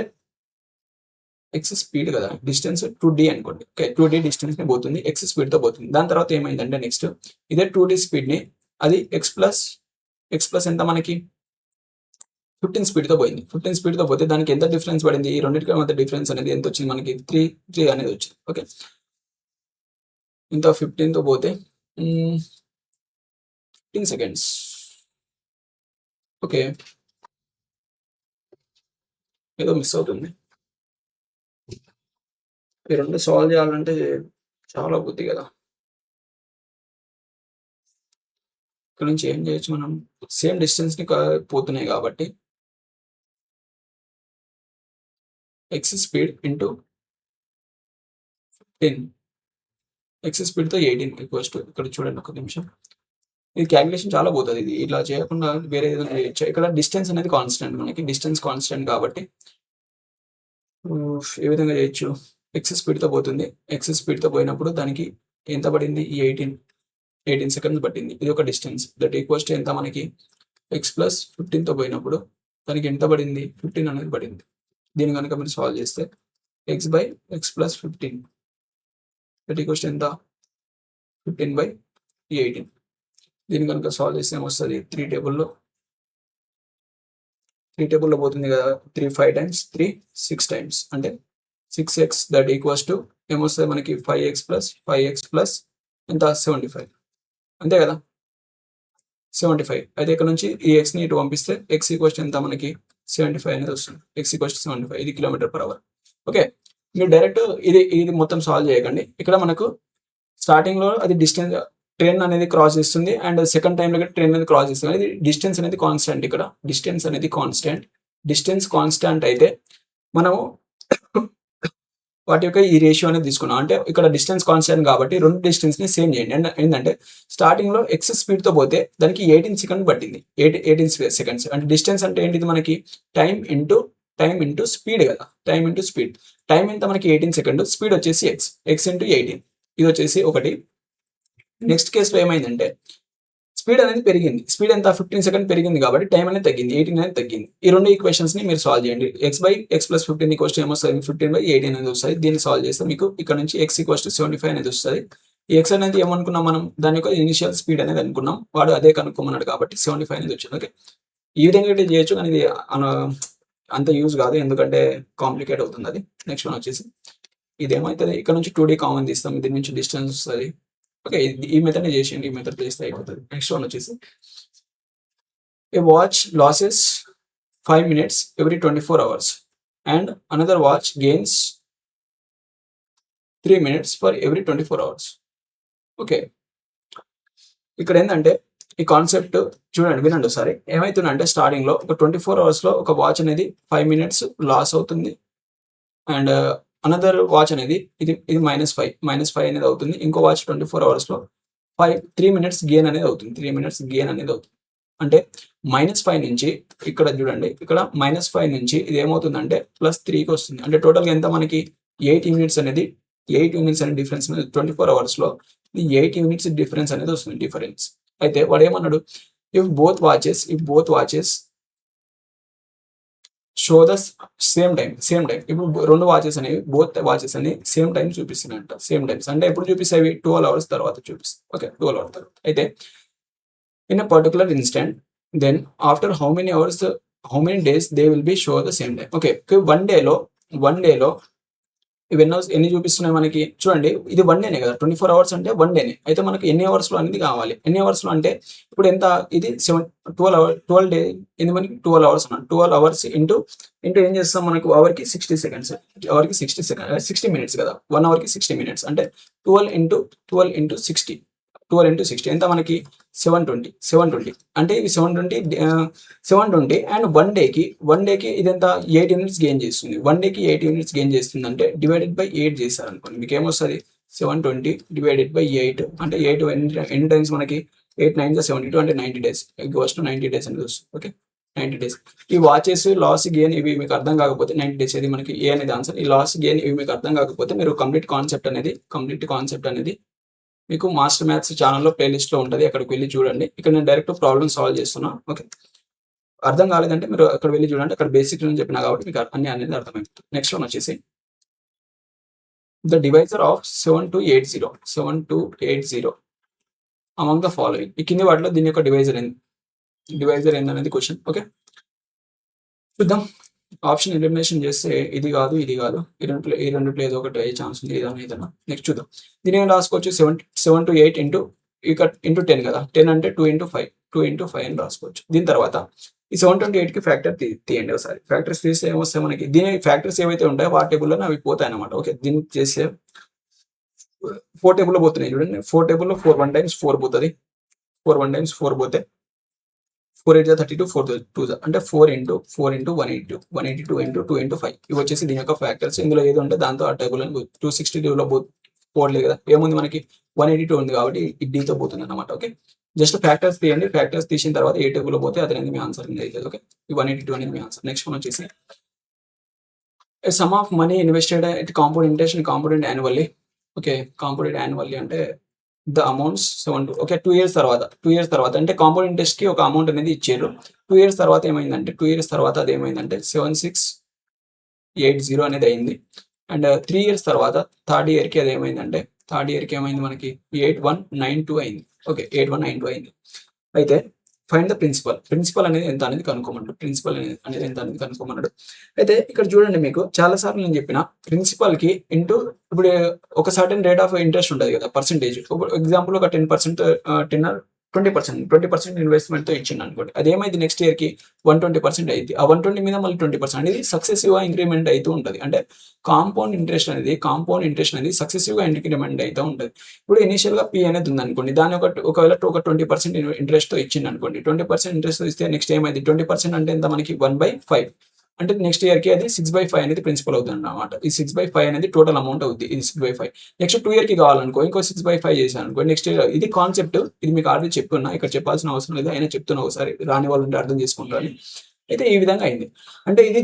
ఎక్స్ స్పీడ్ కదా, డిస్టెన్స్ 2d అనుకోండి. ఓకే. 2d డిస్టెన్స్ని పోతుంది, ఎక్స్ స్పీడ్తో పోతుంది. దాని తర్వాత ఏమైందంటే నెక్స్ట్ ఇదే 2d స్పీడ్ని అది ఎక్స్ ప్లస్ ఎంత మనకి 15 స్పీడ్తో పోయింది. 15 స్పీడ్తో పోతే దానికి ఎంత డిఫరెన్స్ పడింది, ఈ రెండింటికి మధ్య డిఫరెన్స్ అనేది ఎంత వచ్చింది మనకి, 3 అనేది వచ్చింది. ఓకే. ఇంత 15తో పోతే 15 సెకండ్స్. ఓకే. ఏదో మిస్ అవుతుంది. ఈ రెండు సాల్వ్ చేయాలంటే చాలా బుద్ధి కదా. ఇక్కడ నుంచి ఏం చేయొచ్చు, మనం సేమ్ డిస్టెన్స్ని పోతున్నాయి కాబట్టి ఎక్స్ స్పీడ్ ఇంటూ 15, ఎక్స్ స్పీడ్తో 18 ఈక్వల్స్ టు, ఇక్కడ చూడండి ఒక నిమిషం, ఇది క్యాలిక్యులేషన్ చాలా పోతుంది. ఇది ఇలా చేయకుండా వేరే ఏదైనా చేయొచ్చు. ఇక్కడ డిస్టెన్స్ అనేది కాన్స్టెంట్, మనకి డిస్టెన్స్ కాన్స్టెంట్ కాబట్టి ఏ విధంగా చేయొచ్చు, ఎక్స్ స్పీడ్తో పోతుంది. ఎక్స్ స్పీడ్తో పోయినప్పుడు దానికి ఎంత పడింది, ఈ 18 సెకండ్స్ పట్టింది. ఇది ఒక డిస్టెన్స్. దట్ ఈక్వల్స్ టు ఎంత మనకి x+15తో పోయినప్పుడు దానికి ఎంత పడింది, 15 అనేది పడింది. దీన్ని కనుక మీరు సాల్వ్ చేస్తే x/x+15 దట్ ఈక్వల్స్ టు ఎంత, 15/18. దీన్ని కనుక సాల్వ్ చేస్తే ఏమొస్తుంది, 3 టేబుల్లో పోతుంది కదా. 3 5 టైమ్స్ 3 6 టైమ్స్ అంటే 6x దట్ ఈక్వల్స్ టు ఏమొస్తుంది మనకి 5x ఎంత 75, అంతే కదా 75. అయితే ఇక్కడ నుంచి ఈ ఎక్స్ని ఇటు పంపిస్తే x ఈక్వల్స్ ఎంత మనకి 75 అనేది వస్తుంది. x ఈక్వల్స్ 75, ఇది km/h. ఓకే. మీరు డైరెక్ట్ ఇది మొత్తం సాల్వ్ చేయకండి. ఇక్కడ మనకు స్టార్టింగ్లో అది డిస్టెన్స్ ట్రైన్ అనేది క్రాస్ చేస్తుంది అండ్ సెకండ్ టైంలో ట్రైన్ అనేది క్రాస్ చేస్తుంది. ఇది డిస్టెన్స్ అనేది కాన్స్టెంట్. ఇక్కడ డిస్టెన్స్ కాన్స్టెంట్ అయితే మనము వాటి యొక్క ఈ రేషియో అనేది తీసుకున్నాం. అంటే ఇక్కడ డిస్టెన్స్ కాన్స్టెంట్ కాబట్టి రెండు డిస్టెన్స్ని సేమ్ చేయండి. ఏంటంటే స్టార్టింగ్లో ఎక్స్ స్పీడ్తో పోతే దానికి 18 సెకండ్ పట్టింది. 18 సెకండ్స్ అంటే డిస్టెన్స్ అంటే ఏంటిది మనకి టైం ఇంటూ స్పీడ్ కదా. టైం ఎంత మనకి 18 సెకండ్, స్పీడ్ వచ్చేసి ఎక్స్ ఇంటూ 18, ఇది వచ్చేసి ఒకటి. నెక్స్ట్ కేసులో ఏమైందంటే స్పీడ్ అనేది పెరిగింది. స్పీడ్ ఎంత 15 సెకండ్ పెరిగింది కాబట్టి టైం అనేది తగ్గింది, 18 అనేది తగ్గింది. ఈ రెండు ఈక్వేషన్స్ని మీరు సాల్వ్ చేయండి. x/x+15 ఈక్వల్స్ టు ఏమొస్తుంది, 15/18 అనేది వస్తుంది. దీన్ని సాల్వ్ చేస్తే మీకు ఇక్కడ నుంచి x ఈక్వల్స్ టు 75 అనేది వస్తుంది. ఈ ఎక్స్ అనేది ఏమనుకున్నాం మనం, దాని యొక్క ఇనిషియల్ స్పీడ్ అనేది అనుకున్నాం. వాడు అదే కనుక్కోమన్నాడు కాబట్టి 75 అనేది వచ్చింది. ఓకే. ఈ విధంగా చేయొచ్చు కానీ ఇది అంత యూజ్ కాదు, ఎందుకంటే కాంప్లికేట్ అవుతుంది అది. నెక్స్ట్ వన్ వచ్చేసి ఇదేమవుతుంది, ఇక్కడ నుంచి 2D కామన్ తీస్తాం, దీని నుంచి డిస్టెన్స్ వస్తుంది. ఓకే. ఈ మెథడ్ని చేసేయండి, ఈ మెథడ్ చేస్తే అయిపోతుంది. నెక్స్ట్ వన్ వచ్చేసి ఏ watch losses 5 minutes every 24 hours and another watch gains 3 minutes for every 24 hours. Okay. ఇక్కడ ఏంటంటే ఈ కాన్సెప్ట్ చూడండి, వినండి ఒకసారి. ఏమవుతుందంటే స్టార్టింగ్లో ఒక 24 hours ఒక వాచ్ అనేది 5 minutes లాస్ అవుతుంది అండ్ అనదర్ వాచ్ అనేది ఇది -5 అనేది అవుతుంది. ఇంకో వాచ్ 24 hours 3 minutes గెయిన్ అనేది అవుతుంది. అంటే -5 నుంచి ఇక్కడ చూడండి, ఇక్కడ -5 నుంచి ఇది ఏమవుతుందంటే +3కి వస్తుంది. అంటే టోటల్‌గా ఎంత మనకి 8 యూనిట్స్ అనేది 8 యూనిట్స్ అనే డిఫరెన్స్ అనేది 24 అవర్స్‌లో ఈ 8 యూనిట్స్ డిఫరెన్స్ అనేది వస్తుంది డిఫరెన్స్. అయితే వాడేమన్నాడు, if both watches show the same time. ఇప్పుడు 2 వాచెస్ అనేవి బోత్ వాచెస్ అనేవి సేమ్ టైమ్ చూపిస్తున్నాయంట. సేమ్ టైమ్స్ అంటే ఎప్పుడు చూపిస్తాయి? 12 అవర్స్ తర్వాత చూపిస్తాయి. ఓకే. 12 అవర్స్ తర్వాత. అయితే in a particular instant, then after how many days they will be show the same time. Okay. One డేలో ఎన్ని చూపిస్తున్నాయి మనకి? చూడండి, ఇది వన్ డేనే కదా, 24 అవర్స్ అంటే వన్ డేనే. అయితే మనకి ఎన్ని అవర్స్‌లో అనేది కావాలి. ఎన్ని అవర్స్‌లో అంటే ఇప్పుడు ఎంత, ఇది 12 డే, ఇది మనకి 12 అవర్స్ అన్నాడు. 12 అవర్స్ ఇంటూ ఏం చేస్తాం, మనకు అవర్‌కి 60 సెకండ్స్. అవర్‌కి 60 మినిట్స్ కదా. 1 అవర్‌కి 60 మినిట్స్ అంటే 12 ఇంటూ 60 ఎంత మనకి? 720 అంటే ఇవి 720 అండ్ వన్ డేకి ఇదెంత? 8 యూనిట్స్ గెయిన్ చేస్తుంది. వన్ డేకి 8 యూనిట్స్ గెయిన్ చేస్తుంది అంటే డివైడెడ్ బై 8 చేశారనుకోండి, మీకు ఏమొస్తుంది? 720 డివైడెడ్ బై 8 అంటే 8 ఎన్ని టైమ్స్ మనకి? 8 9 72 అంటే 90 డేస్. గోస్ టు 90 డేస్ అనేది వస్తుంది. ఓకే. 90 డేస్. ఈ వాచెస్ లాస్ గెయిన్ ఇవి మీకు అర్థం కాకపోతే 90 డేస్ ఇది మనకి ఏ అనేది ఆన్సర్. ఈ లాస్ గెయిన్ ఇవి మీకు అర్థం కాకపోతే మీరు కంప్లీట్ కాన్సెప్ట్ అనేది మీకు మాస్టర్ మ్యాథ్స్ ఛానల్లో ప్లేలిస్ట్‌లో ఉంటది. అక్కడికి వెళ్లి చూడండి. ఇక్కడ నేను డైరెక్ట్ ప్రాబ్లమ్ సాల్వ్ చేస్తున్నా. ఓకే. అర్థం కాలేదంటే మీరు అక్కడ వెళ్లి చూడండి. అక్కడ బేసిక్స్ నుంచి చెప్పినా కాబట్టి మీకు అనేది అర్థమైపోతుంది. నెక్స్ట్ వన్ వచ్చేసి the divisor of 7280 among the following. ఈ కింది వాటిలో దీని యొక్క డివైజర్ ఏందనేది క్వశ్చన్. ఓకే. చూద్దాం. ఆప్షన్ ఎలిమినేషన్ చేస్తే ఇది కాదు. ఈ రెండిట్లో ఏదో ఒకటి అయ్యే ఛాన్స్ ఉంది. ఏదైనా. నెక్స్ట్ చూద్దాం. దీన్ని ఏం రాసుకోవచ్చు? 7 to 8 ఇంటూ 10 కదా. 10 అంటే 2 into 5 అని రాసుకోవచ్చు. దీని తర్వాత ఈ 728కి ఫ్యాక్టర్ తీయండి ఒకసారి. ఫ్యాక్టర్స్ తీస్తే ఏమొస్తాయి మనకి? దీని ఫ్యాక్టర్స్ ఏవైతే ఉంటాయో వాటి టేబుల్లోనే అవి పోతాయి అనమాట. ఓకే. దీన్ని చేస్తే 4 టేబుల్లో పోతున్నాయి చూడండి. 4 టేబుల్లో 4 1 times 4 పోతుంది. 4 1 times 4 పోతే 4 8 32, 4 2 అంటే 4 into 182 into 2 into 5. ఇవి వచ్చేసి దీని యొక్క ఫ్యాక్టర్స్. ఇందులో ఏది ఉంటే దాంతో ఆ టేబుల్ 262లో పోవట్లేదు కదా. ఏముంది మనకి? 182 ఉంది కాబట్టి ఇది డీతో పోతుంది అనమాట. ఓకే. జస్ట్ ఫ్యాక్టర్స్ తీయండి. ఫ్యాక్టర్స్ తీసిన తర్వాత ఏ టేబుల్లో పోతే అది అనేది మీ ఆన్సర్ అవుతుంది. ఓకే. ఈ 182 అనేది మీ ఆన్సర్. నెక్స్ట్ వన్ వచ్చేసి some of money invested at compound annually. Okay. Compound annually అంటే ద అమౌంట్స్ 7 ఓకే. 2 years తర్వాత అంటే కాంపౌండ్ ఇంట్రెస్ట్‌కి ఒక అమౌంట్ అనేది ఇచ్చారు. 2 years తర్వాత ఏమైందంటే 2 years తర్వాత అది ఏమైందంటే 7680 అనేది అయింది. అండ్ 3 years తర్వాత థర్డ్ ఇయర్‌కి ఏమైంది మనకి? 8192 అయింది. ఓకే. 8192 అయింది. అయితే ఫైండ్ ద ప్రిన్సిపల్ అనేది ఎంత అనేది కనుక్కోమన్నాడు. అయితే ఇక్కడ చూడండి, మీకు చాలా సార్లు నేను చెప్పిన ప్రిన్సిపల్‌కి ఇంటూ ఇప్పుడు ఒక సర్టెన్ రేట్ ఆఫ్ ఇంట్రెస్ట్ ఉంటది కదా, పర్సెంటేజ్. ఇప్పుడు ఎగ్జాంపుల్ ఒక 10% 20% ఇన్వెస్ట్‌మెంట్‌తో ఇచ్చిండనుకోండి. అదేమైంది నెక్స్ట్ ఇయర్‌కి 120% అయ్యిద్ది. ఆ 120 మీద మళ్ళీ 20% అనేది సక్సెసివ్‌గా ఇంక్రిమెంట్ అయితూ ఉంటది. అంటే కాంపౌండ్ ఇంట్రెస్ట్ అనేది సక్సెసివ్‌గా ఇంక్రిమెంట్ అయితూ ఉంటది. ఇప్పుడు ఇనీషియల్‌గా పి అనేది ఉందనుకోండి. దాన్ని ఒకవేళ ఒక 20% ఇంట్రెస్ట్‌తో ఇచ్చిండనుకోండి. 20% ఇంట్రెస్ట్‌తో ఇస్తే నెక్స్ట్ ఏమైద్ది? 20% అంటే ఎంత మనకి? 1/5. అంటే నెక్స్ట్ ఇయర్‌కి అది 6/5 అనేది ప్రిన్సిపల్ అవుతుందన్నమాట. ఈ 6/5 అనేది టోటల్ అమౌంట్ అవుద్ది. ఇది 6/5. నెక్స్ట్ 2 ఇయర్‌కి కావాలనుకో, ఇంకో 6/5 చేశాననుకో, నెక్స్ట్ ఇయర్ ఇది కాన్సెప్ట్. ఇది మీకు ఆల్రెడీ చెప్పున్నా. ఇక్కడ చెప్పాల్సిన అవసరం లేదు. అయినా చెప్తున్నా ఒకసారి, రాని వాళ్ళు ఉంటే అర్థం చేసుకుంటారని. అయితే ఈ విధంగా అయింది. అంటే ఇది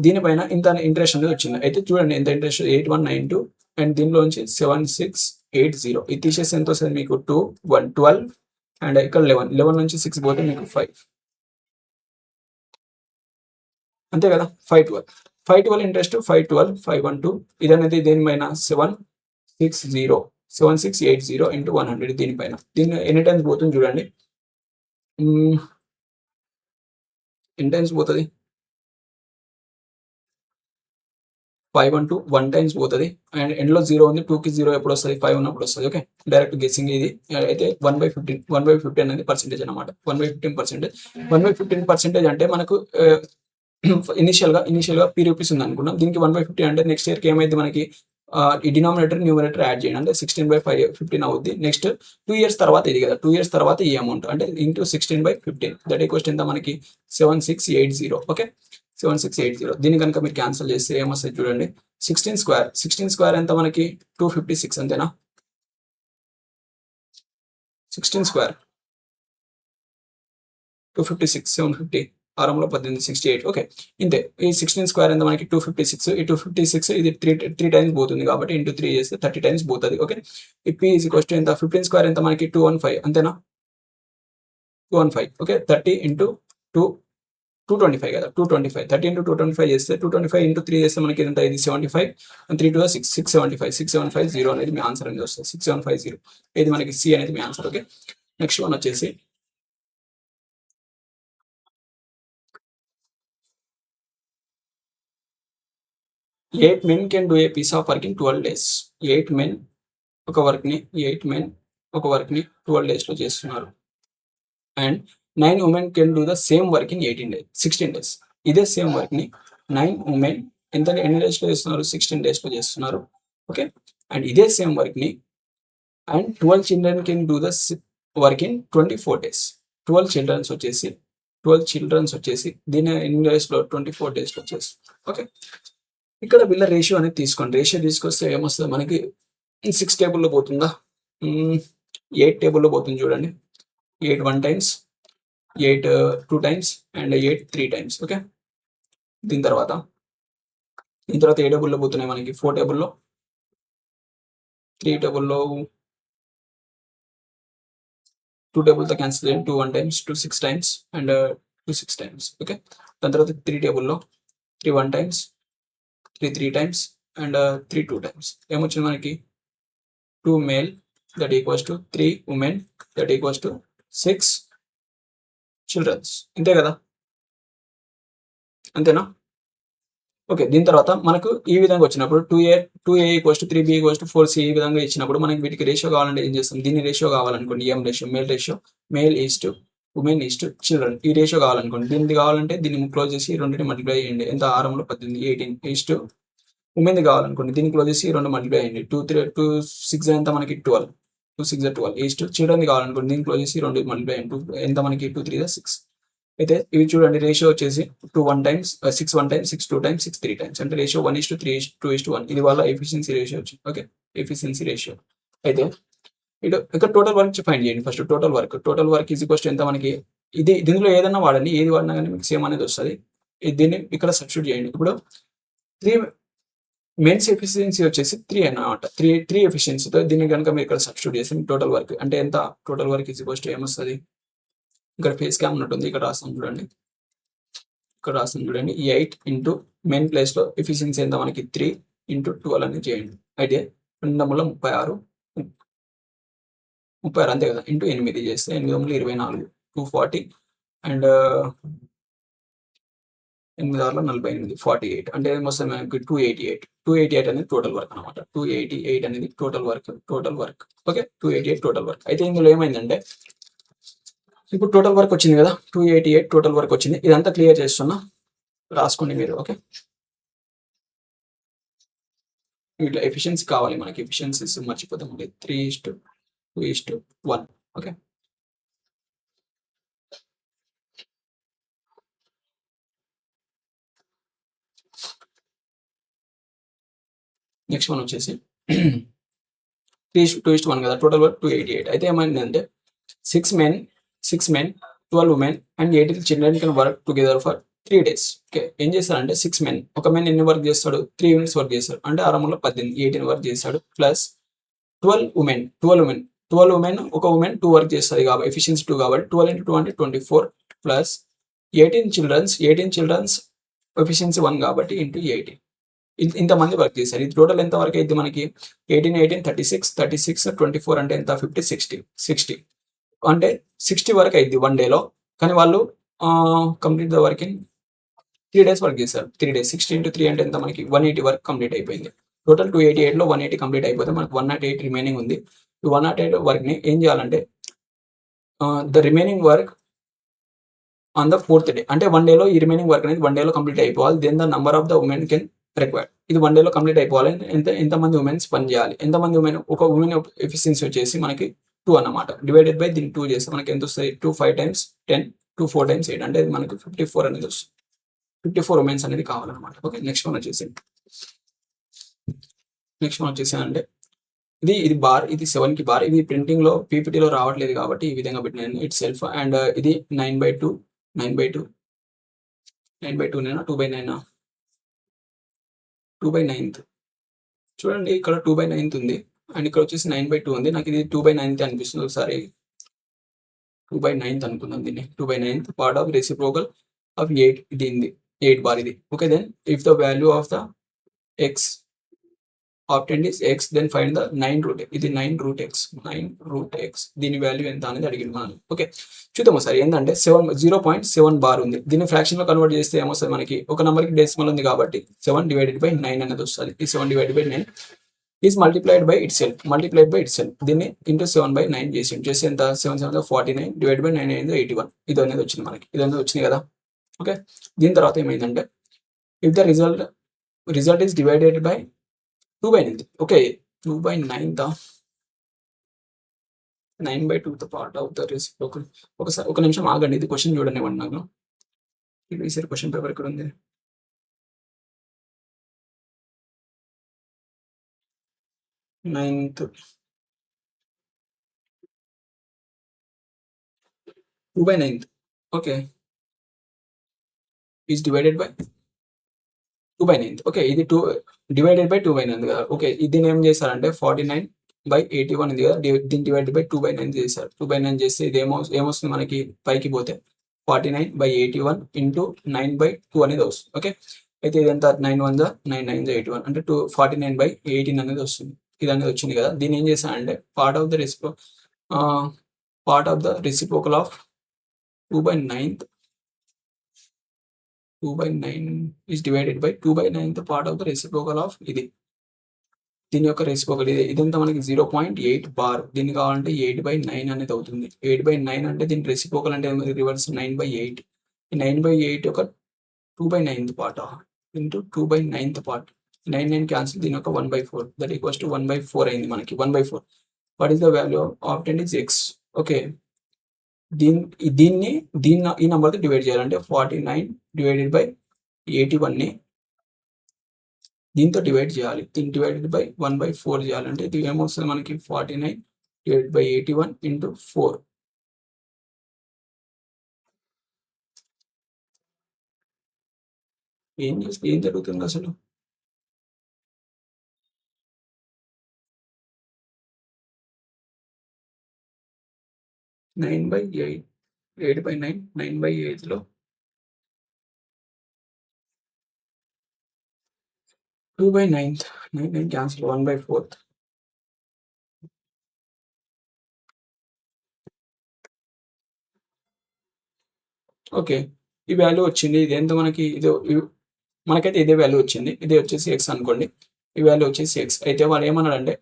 దీనిపైన ఇంత ఇంట్రెస్ట్ అనేది వచ్చింది. అయితే చూడండి ఎంత ఇంట్రెస్ట్? 8192 అండ్ దీనిలోంచి 7680 ఇది తీసేస్తే ఎంత వస్తుంది మీకు? 12 అండ్ ఇక్కడ 11 నుంచి 6 పోతే మీకు 5. అంతే కదా. 512 ఇంట్రెస్ట్ 512 ఇది అనేది దేనిపైన? 7680 ఇంటూ 100 దీనిపైన. దీన్ని ఎన్ని టైమ్స్ పోతుంది చూడండి. ఎన్ని టైమ్స్ పోతుంది? 512 1 టైమ్స్ పోతుంది. అండ్ ఎండ్లో 0 ఉంది. 2కి 0 ఎప్పుడు వస్తుంది? 5 ఉన్నప్పుడు వస్తుంది. ఓకే. డైరెక్ట్ గెస్సింగ్ ఇది. అయితే 1/15 అనేది పర్సెంటేజ్ అనమాట. 1/15 అంటే మనకు ఇనిషియల్‌గా పీ రూపీస్ ఉంది అనుకున్నాం. దీనికి 1/50 అంటే నెక్స్ట్ ఇయర్‌కి ఏమైంది మనకి? ఈ డినామినేటర్ న్యూమరేటర్ యాడ్ చేయండి. అంటే 16/15 అవుద్ది. నెక్స్ట్ 2 years తర్వాత ఇది కదా. 2 years తర్వాత ఈ అమౌంట్ అంటే ఇంటూ 16/15 దట్ ఈక్వల్స్ ఎంత మనకి? 7680. ఓకే. 7680 దీన్ని కనుక మీరు క్యాన్సిల్ చేస్తే ఏమొస్తుంది చూడండి. 16 స్క్వేర్ ఎంత మనకి? 256 అంతేనా? 16 స్క్వేర్ 256 750 6లో 18 68 ఓకే ఇంతే ఈ 16 స్క్వేర్ ఎంత మనకి 256 ఈ 256 ఇది 3 టైమ్స్ పోతుంది కాబట్టి ఇంటూ 3 చేస్తే 30 టైమ్స్ పోతుంది ఓకే ఈ p ఈజ్ ఈక్వల్స్ టు ఎంత 15 స్క్వేర్ ఎంత మనకి 215 అంతేనా 215 ఓకే 30 ఇంటూ 225 కదా 225 30 ఇంటూ 225 చేస్తే 225 ఇంటూ 3 చేస్తే మనకి ఎంత ఇది 75 అండ్ 3 2 6 675 అనేది మీ ఆన్సర్ అనేది వస్తుంది 6750 ఇది మనకి సి అనేది మీ ఆన్సర్ ఓకే నెక్స్ట్ వన్ వచ్చేసి 8 men can do a piece of work in 12 days. 8 men ఒక వర్క్ని 8 men ఒక వర్క్ని 12 డేస్లో చేస్తున్నారు and 9 women can do the same work in 18 days 16 days ఇదే సేమ్ వర్క్ని 9 women ఎన్ని డేస్లో చేస్తున్నారు 16 డేస్లో చేస్తున్నారు ఓకే అండ్ ఇదే సేమ్ వర్క్ని and 12 children can do the work in 24 days 12 children వచ్చేసి దీని ఎన్ని డేస్లో 24 డేస్లో చేస్తారు ఓకే ఇక్కడ వీళ్ళ రేషియో అనేది తీసుకోండి రేషియో తీసుకొస్తే ఏమొస్తుంది మనకి 6 టేబుల్లో పోతుందా 8 టేబుల్లో పోతుంది చూడండి 8 1 times 8 2 times and 8 3 times okay దీని తర్వాత ఏ టేబుల్లో పోతున్నాయి మనకి 4 టేబుల్లో 3 టేబుల్లో 2 టేబుల్తో క్యాన్సిల్ చేయండి 2 1 times 2 6 times and 2 6 times okay దాని తర్వాత 3 టేబుల్లో 3 1 టైమ్స్ 3 times and 3 2 times ఏమొచ్చింది మనకి 2 male that equals to 3 women that equals to 6 children ఇంతే కదా అంతేనా ఓకే దీని తర్వాత మనకు ఈ విధంగా వచ్చినప్పుడు 2a equals to 3b equals to 4c ఈ విధంగా ఇచ్చినప్పుడు మనకి వీటికి రేషియో కావాలంటే ఏం చేస్తాం దీని రేషియో కావాలనుకోండి m ratio male is to women is to children ఈ రేషియో కావాలనుకోండి దీనికి కావాలంటే దీన్ని క్లోజ్ చేసి రెండింటిని మల్టిప్లై చేయండి ఎంత 6 18 18 ఈస్ టు ఉమెన్ కావాలనుకోండి దీన్ని క్లోజ్ చేసి 2 మల్టిప్లై చేయండి 2 6 ఎంత మనకి 12 2 6 12 ఈస్ టు చిల్డ్రన్ కావాలనుకోండి దీన్ని క్లోజ్ చేసి 2 మల్టిప్లై చేయండి ఎంత మనకి 2 3 6 అయితే ఇవి చూడండి రేషియో వచ్చేసి 2 1 టైమ్స్ 6 1 టైమ్స్ 6 2 టైమ్స్ 6 3 టైమ్స్ అంటే రేషియో 1:3:2:1 ఇది వాళ్ళ ఎఫిషియన్సీ రేషియో వచ్చింది ఓకే ఎఫిషియన్సీ రేషియో అయితే ఇక్కడ టోటల్ వర్క్ ఫైండ్ చేయండి first total work is equals to ఎంత మనకి దీనిలో ఏదైనా వాడండి ఏది వాడినా కానీ మీకు సేమ్ అనేది వస్తుంది దీన్ని ఇక్కడ సబ్స్టిట్యూట్ చేయండి ఇప్పుడు 3 మెన్స్ ఎఫిషియన్సీ వచ్చేసి 3 అన్నమాట 3 ఎఫిషియన్సీతో దీన్ని కనుక మీరు ఇక్కడ సబ్స్టిట్యూట్ చేసి టోటల్ వర్క్ అంటే ఎంత total work is equals to ఏమొస్తుంది ఇక్కడ ఫేస్ క్యామ్ ఉంటుంది ఇక్కడ రాస్తాం చూడండి 8 ఇంటూ మెయిన్ ప్లేస్లో ఎఫిషియన్సీ ఎంత మనకి 3 ఇంటూ 12 అనేది చేయండి అయితే 2 36 అంతే కదా ఇంటూ 8 చేస్తే 8 24 240 అండ్ 8 48 48 అంటే ఏమొస్తుంది మనకి 288 అనేది టోటల్ వర్క్ అనమాట 288 అనేది total work okay 288 total work అయితే ఇందులో ఏమైందంటే ఇప్పుడు టోటల్ వర్క్ వచ్చింది కదా 288 టోటల్ వర్క్ వచ్చింది ఇదంతా క్లియర్ చేస్తున్నా రాసుకోండి మీరు ఓకే ఇట్లా ఎఫిషియన్సీ కావాలి మనకి ఎఫిషియన్సీస్ మర్చిపోతాం 3:2:1 ఓకే నెక్స్ట్ వన్ వచ్చేసి 3:2:1 కదా టోటల్ వర్క్ 288 అయితే ఏమైందంటే 6 men 12 women and 18 children can work together for 3 days okay ఏం చేస్తారంటే 6 men ఒక మెన్ ఎన్ని వర్క్ చేస్తాడు 3 యూనిట్స్ వర్క్ చేస్తాడు అంటే 18 వర్క్ చేస్తాడు ప్లస్ 12 ఉమెన్ ఒక ఉమెన్ 2 వర్క్ చేస్తుంది కాబట్టి ఎఫిషియన్సీ 2 కాబట్టి 12 into 2 అంటే 24 ప్లస్ 18 చిల్డ్రన్స్ ఎఫిషియన్సీ 1 కాబట్టి ఇంటూ 18 ఇంతమంది వర్క్ చేశారు ఇది టోటల్ ఎంత వరకు అయితే మనకి 18 36 24 అంటే ఎంత 50 60 అంటే 60 వరకు అయింది 1 డేలో కానీ వాళ్ళు complete the work in 3 days work చేశారు 3 days 60 into 3 అంటే ఎంత మనకి 180 వర్క్ కంప్లీట్ అయిపోయింది టోటల్ 288లో 180 కంప్లీట్ అయిపోతే మనకు 108 రిమైనింగ్ ఉంది ఈ 108 వర్క్ని ఏం చేయాలంటే the remaining work on the 4th day అంటే 1 డేలో ఈ రిమైనింగ్ వర్క్ అనేది 1 డేలో కంప్లీట్ అయిపోవాలి then the number of the women can required ఇది 1 డేలో కంప్లీట్ అయిపోవాలి ఎంతమంది ఉమెన్స్ పని చేయాలి ఎంతమంది ఉమెన్ ఒక ఉమెన్ ఎఫిషియన్సీ వచ్చేసి మనకి 2 అన్నమాట డివైడెడ్ బై దీన్ని 2 చేస్తే మనకి ఎంత వస్తుంది 2 5 times 10 2 4 times 8 అంటే మనకి 54 అనేది వస్తుంది 54 ఉమెన్స్ అనేది కావాలన్నమాట ఓకే నెక్స్ట్ వన్ వచ్చేసి అంటే ఇది బార్ ఇది 7కి బార్ ఇది ప్రింటింగ్లో పీపీటీలో రావట్లేదు కాబట్టి ఈ విధంగా పెట్టినాను ఇట్ సెల్ఫ్ అండ్ ఇది 9/2 9/2 9/2 నేనా 2/9 2/9 చూడండి ఇక్కడ 2/9 ఉంది అండ్ ఇక్కడ వచ్చేసి 9/2 ఉంది. నాకు ఇది 2/9 అనిపిస్తుంది. ఒకసారి 2/9 అనుకుందాం దీన్ని. 2/9 పార్ట్ ఆఫ్ రెసిప్రోకల్ ఆఫ్ 8 దీనిది 8 బార్ ఇది. Okay then if the value of the X upend is X then find the 9 root ఇది 9 రూట్ ఎక్స్ దీని వాల్యూ ఎంత అనేది అడిగింది మనం. ఓకే చూద్దాం ఒకసారి. ఏంటంటే 0.7 బార్ ఉంది. దీన్ని ఫ్రాక్షన్ లో కన్వర్ట్ చేస్తే ఏమొస్తుంది మనకి, ఒక నెంబర్ కి డెసిమల్ ఉంది కాబట్టి 7/9 అనేది వస్తుంది. ఈ 7/9 is multiplied by it self దీన్ని ఇంటూ 7/9 చేసి ఎంత 7 7 49 డివైడ్ బై 9 అనేది 81 ఇది అనేది వచ్చింది మనకి. ఇది అనేది వచ్చింది కదా. ఓకే దీని తర్వాత ఏమైందంటే if the result is divided by 2/9 okay 2/9 the 9/2 the part of the reciprocal. ఒకసారి ఒక నిమిషం ఆగండి, ఇది క్వశ్చన్ చూడనివ్వండి నాకు. ఈసారి క్వశ్చన్ పేపర్ ఇక్కడ ఉంది. 9th 2/9 okay is divided by 2/9 okay ఇది 2 డివైడెడ్ బై 2/9 కదా. ఓకే దీన్ని ఏం చేశారంటే 49/81 ఉంది కదా, దీన్ని డివైడెడ్ బై 2/9 చేశారు. 2/9 చేస్తే ఇది ఏమొస్తుంది మనకి, పైకి పోతే 49/81 ఇంటూ 9/2 అనేది వస్తుంది. ఓకే అయితే ఇదంతా 9 1 9 9 81 అంటే 49/18 అనేది వస్తుంది. ఇది అనేది వచ్చింది కదా. దీన్ని ఏం చేశానంటే part of the reciprocal of 2/9 is divided by 2/9 part of the reciprocal of ఇది దీని యొక్క రెసిప్రోకల్ ఇదంతా మనకి 0.8 బార్. దీన్ని కావాలంటే 8/9 అనేది అవుతుంది. 8/9 అంటే దీని రెసిప్రోకల్ అంటే రివర్స్ 9/8. 9/8 ఒక 2/9 పార్ట్ ఇంటూ 2/9 పార్ట్ 9 క్యాన్సిల్, దీని యొక్క 1/4 దట్ ఈక్వల్స్ టు 1/4 అయింది మనకి. 1/4 what is the value upend is X. Okay దీన్ని ఈ నెంబర్తో డివైడ్ చేయాలంటే 49 డివైడెడ్ బై 81 ని దీంతో డివైడ్ చేయాలి. దీన్ని డివైడెడ్ బై 1/4 చేయాలంటే ఇది ఏమొస్తుంది మనకి 49 డివైడెడ్ బై 81 ఇంటూ 4. ఏం జరుగుతుంది అసలు? Nine by 8/9 9/8లో 2/9 9 cancel 1/4. ఓకే ఈ వాల్యూ వచ్చింది. ఇది ఎంత మనకి, మనకైతే ఇదే వాల్యూ వచ్చింది. ఇదే వచ్చేసి ఎక్స్ అనుకోండి, ఈ వాల్యూ వచ్చేసి ఎక్స్. అయితే వాడు ఏమన్నాడంటే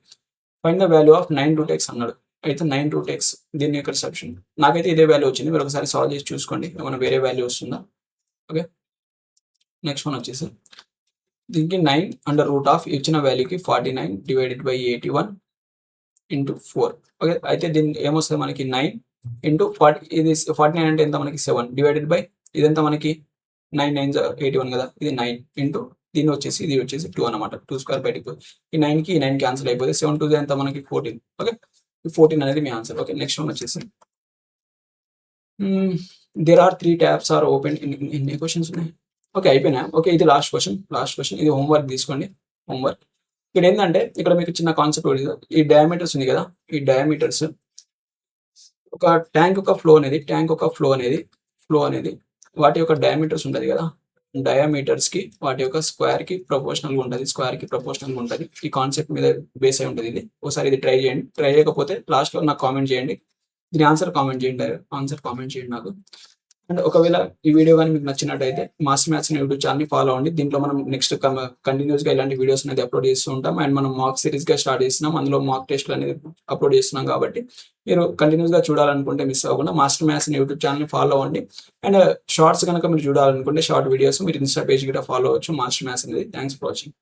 find the value of 9 root x అన్నాడు. అయితే 9 రూట్ ఎక్స్ దీన్ని యొక్క సబ్స్టిట్యూషన్. నాకైతే ఇదే వాల్యూ వచ్చింది. మీరు ఒకసారి సాల్వ్ చేసి చూసుకోండి ఏమైనా వేరే వాల్యూ వస్తుందా. ఓకే నెక్స్ట్ వన్ వచ్చేసి దీనికి 9 అండర్ రూట్ ఆఫ్ ఇచ్చిన వాల్యూకి 49 డివైడెడ్ బై 81 ఇంటూ 4. ఓకే అయితే దీన్ని ఏమొస్తుంది మనకి 9 ఇంటూ 40 ఇది 49 అంటే ఎంత మనకి 7 డివైడెడ్ బై ఇదంతా మనకి 9 9 81 కదా, ఇది 9 ఇంటూ దీన్ని వచ్చేసి ఇది వచ్చేసి 2 అనమాట. 2 స్క్వేర్ బయటికి పోతుంది. ఈ 9కి ఈ 9 క్యాన్సిల్ అయిపోతుంది. 7 2 ఎంత మనకి 14. ఓకే ఈ 14 అనేది మీ ఆన్సర్. ఓకే నెక్స్ట్ వన్ వచ్చేసి there are 3 tabs are open. ఎన్ని క్వశ్చన్స్ ఉన్నాయి? ఓకే అయిపోయినా. ఓకే ఇది లాస్ట్ క్వశ్చన్. ఇది హోంవర్క్ తీసుకోండి. హోంవర్క్ ఇక్కడ ఏంటంటే ఇక్కడ మీకు చిన్న కాన్సెప్ట్ ఈ డయామీటర్స్ ఉంది కదా, ఈ డయామీటర్స్ ఒక ట్యాంక్ యొక్క ఫ్లో అనేది వాటి యొక్క డయామీటర్స్ ఉంటుంది కదా, డయామీటర్స్ కి వాటి యొక్క స్క్వేర్ కి ప్రపోర్షనల్ ఉంటుంది. ఈ కాన్సెప్ట్ మీద బేస్ అయి ఉంటుంది. ఇది ఒకసారి ఇది ట్రై చేయండి. ట్రై చేయకపోతే లాస్ట్ లో నాకు కామెంట్ చేయండి. దీని ఆన్సర్ కామెంట్ చేయండి నాకు. అండ్ ఒకవేళ ఈ వీడియో కానీ మీకు నచ్చినట్టయితే master maths YouTube channel follow అవ్వండి. దీంట్లో మనం నెక్స్ట్ కంటిన్యూస్గా ఇలాంటి వీడియోస్ అనేది అప్లోడ్ చేస్తూ ఉంటాం. అండ్ మనం మాక్ సిరీస్గా స్టార్ట్ చేస్తున్నాం. అందులో మాక్ టెస్ట్లు అనేది అప్లోడ్ చేస్తున్నాం కాబట్టి మీరు కంటిన్యూస్గా చూడాలనుకుంటే మిస్ అవ్వకుండా master maths YouTube channel follow అవ్వండి. అండ్ షార్ట్స్ కనుక మీరు చూడాలనుకుంటే షార్ట్ వీడియోస్ మీరు ఇన్స్టా పేజ్ కూడా ఫాలో అవ్వచ్చు మాస్టర్ మ్యాథ్స్ అనేది. Thanks for watching.